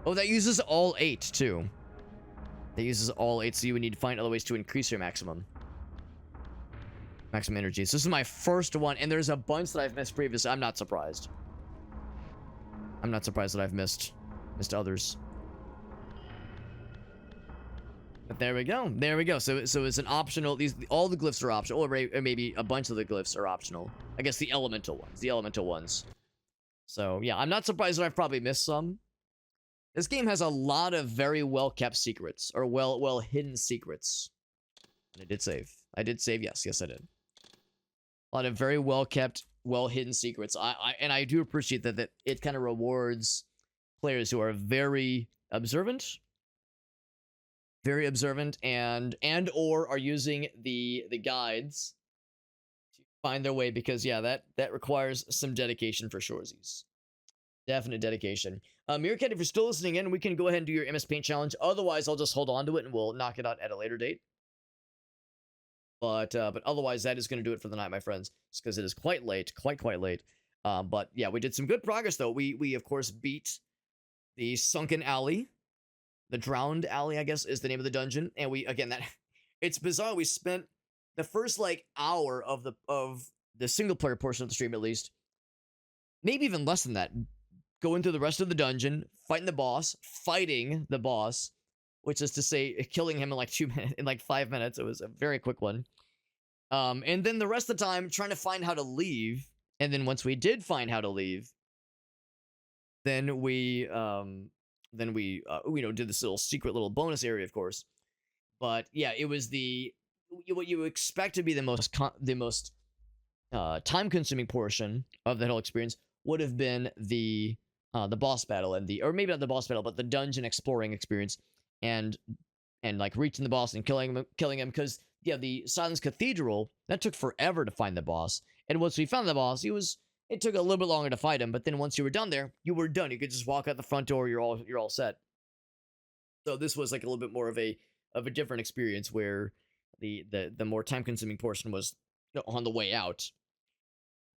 Oh, that uses all 8, too. That uses all 8, so you would need to find other ways to increase your maximum energy. So this is my first one, and there's a bunch that I've missed previously. I'm not surprised. I'm not surprised that I've missed others. But there we go. There we go. So it's an optional. All the glyphs are optional, or maybe a bunch of the glyphs are optional. I guess the elemental ones. The elemental ones. So yeah, I'm not surprised that I've probably missed some. This game has a lot of very well kept secrets, or well hidden secrets. And I did save. Yes, I did. A lot of very well kept, well hidden secrets. I do appreciate that it kind of rewards players who are very observant, and or are using the guides to find their way, because yeah, that requires some dedication for shoresies. Definite dedication. Meerkat, if you're still listening in, we can go ahead and do your MS Paint challenge. Otherwise, I'll just hold on to it and we'll knock it out at a later date. But otherwise, that is going to do it for the night, my friends. It's because it is quite late, quite late. But yeah, we did some good progress though. We of course beat the Sunken Alley, the Drowned Alley, I guess is the name of the dungeon. And it's bizarre. We spent the first like hour of the single player portion of the stream, at least, maybe even less than that, going through the rest of the dungeon, fighting the boss, which is to say, killing him in like 2 minutes, in like 5 minutes. It was a very quick one. And then the rest of the time trying to find how to leave. And then once we did find how to leave, then we did this little secret little bonus area, of course. But yeah, it was what you expect to be the most time consuming portion of the whole experience would have been the boss battle or maybe not the boss battle, but the dungeon exploring experience. And and like reaching the boss and killing him. Because yeah, the Silence Cathedral, that took forever to find the boss. And once we found the boss, it took a little bit longer to fight him. But then once you were done there, you were done. You could just walk out the front door. You're all set. So this was like a little bit more of a different experience, where the more time consuming portion was on the way out.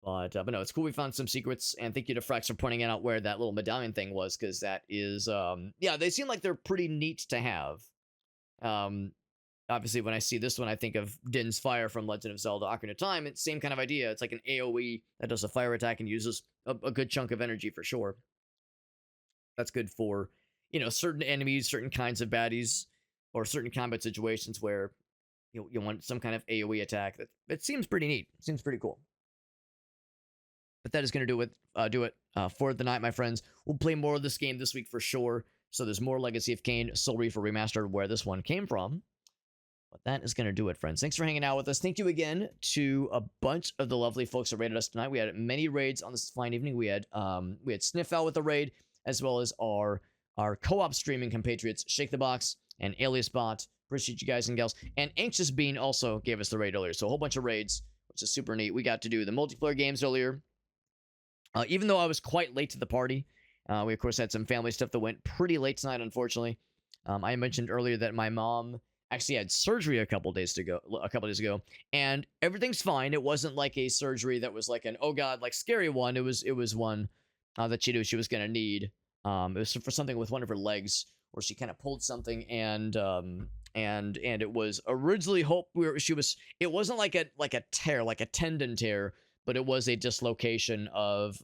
But no, it's cool. We found some secrets, and thank you to Frex for pointing out where that little medallion thing was, because that is, yeah, they seem like they're pretty neat to have. Obviously, when I see this one, I think of Din's Fire from Legend of Zelda: Ocarina of Time. It's the same kind of idea. It's like an AoE that does a fire attack and uses a good chunk of energy for sure. That's good for, certain enemies, certain kinds of baddies, or certain combat situations where you want some kind of AoE attack. That seems pretty neat. Seems pretty cool. But that is going to do it for the night, my friends. We'll play more of this game this week for sure. So there's more Legacy of Kain, Soul Reaver Remastered, where this one came from. But that is going to do it, friends. Thanks for hanging out with us. Thank you again to a bunch of the lovely folks that raided us tonight. We had many raids on this fine evening. We had Sniff Out with a raid, as well as our co-op streaming compatriots, Shake the Box and Alias Bot. Appreciate you guys and gals. And Anxious Bean also gave us the raid earlier. So a whole bunch of raids, which is super neat. We got to do the multiplayer games earlier. Even though I was quite late to the party, we of course had some family stuff that went pretty late tonight, unfortunately. I mentioned earlier that my mom actually had surgery a couple days ago, and everything's fine. It wasn't like a surgery that was like an, oh god, like scary one. It was one that she knew she was gonna need. It was for something with one of her legs, where she kind of pulled something, and it was originally it wasn't like a tear, like a tendon tear, but it was a dislocation of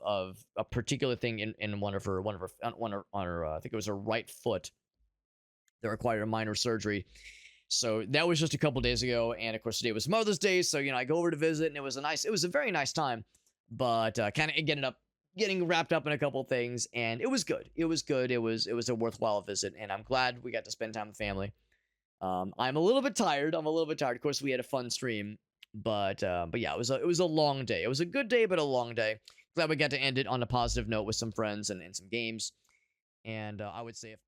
a particular thing in one of her I think it was her right foot that required a minor surgery. So that was just a couple days ago, and of course today was Mother's Day, so I go over to visit, and it was a very nice time, but kind of ended up getting wrapped up in a couple things, and it was good. It was a worthwhile visit, and I'm glad we got to spend time with family. I'm a little bit tired. Of course, we had a fun stream. But yeah, it was a long day. It was a good day, but a long day. Glad we got to end it on a positive note with some friends and some games. And I would say if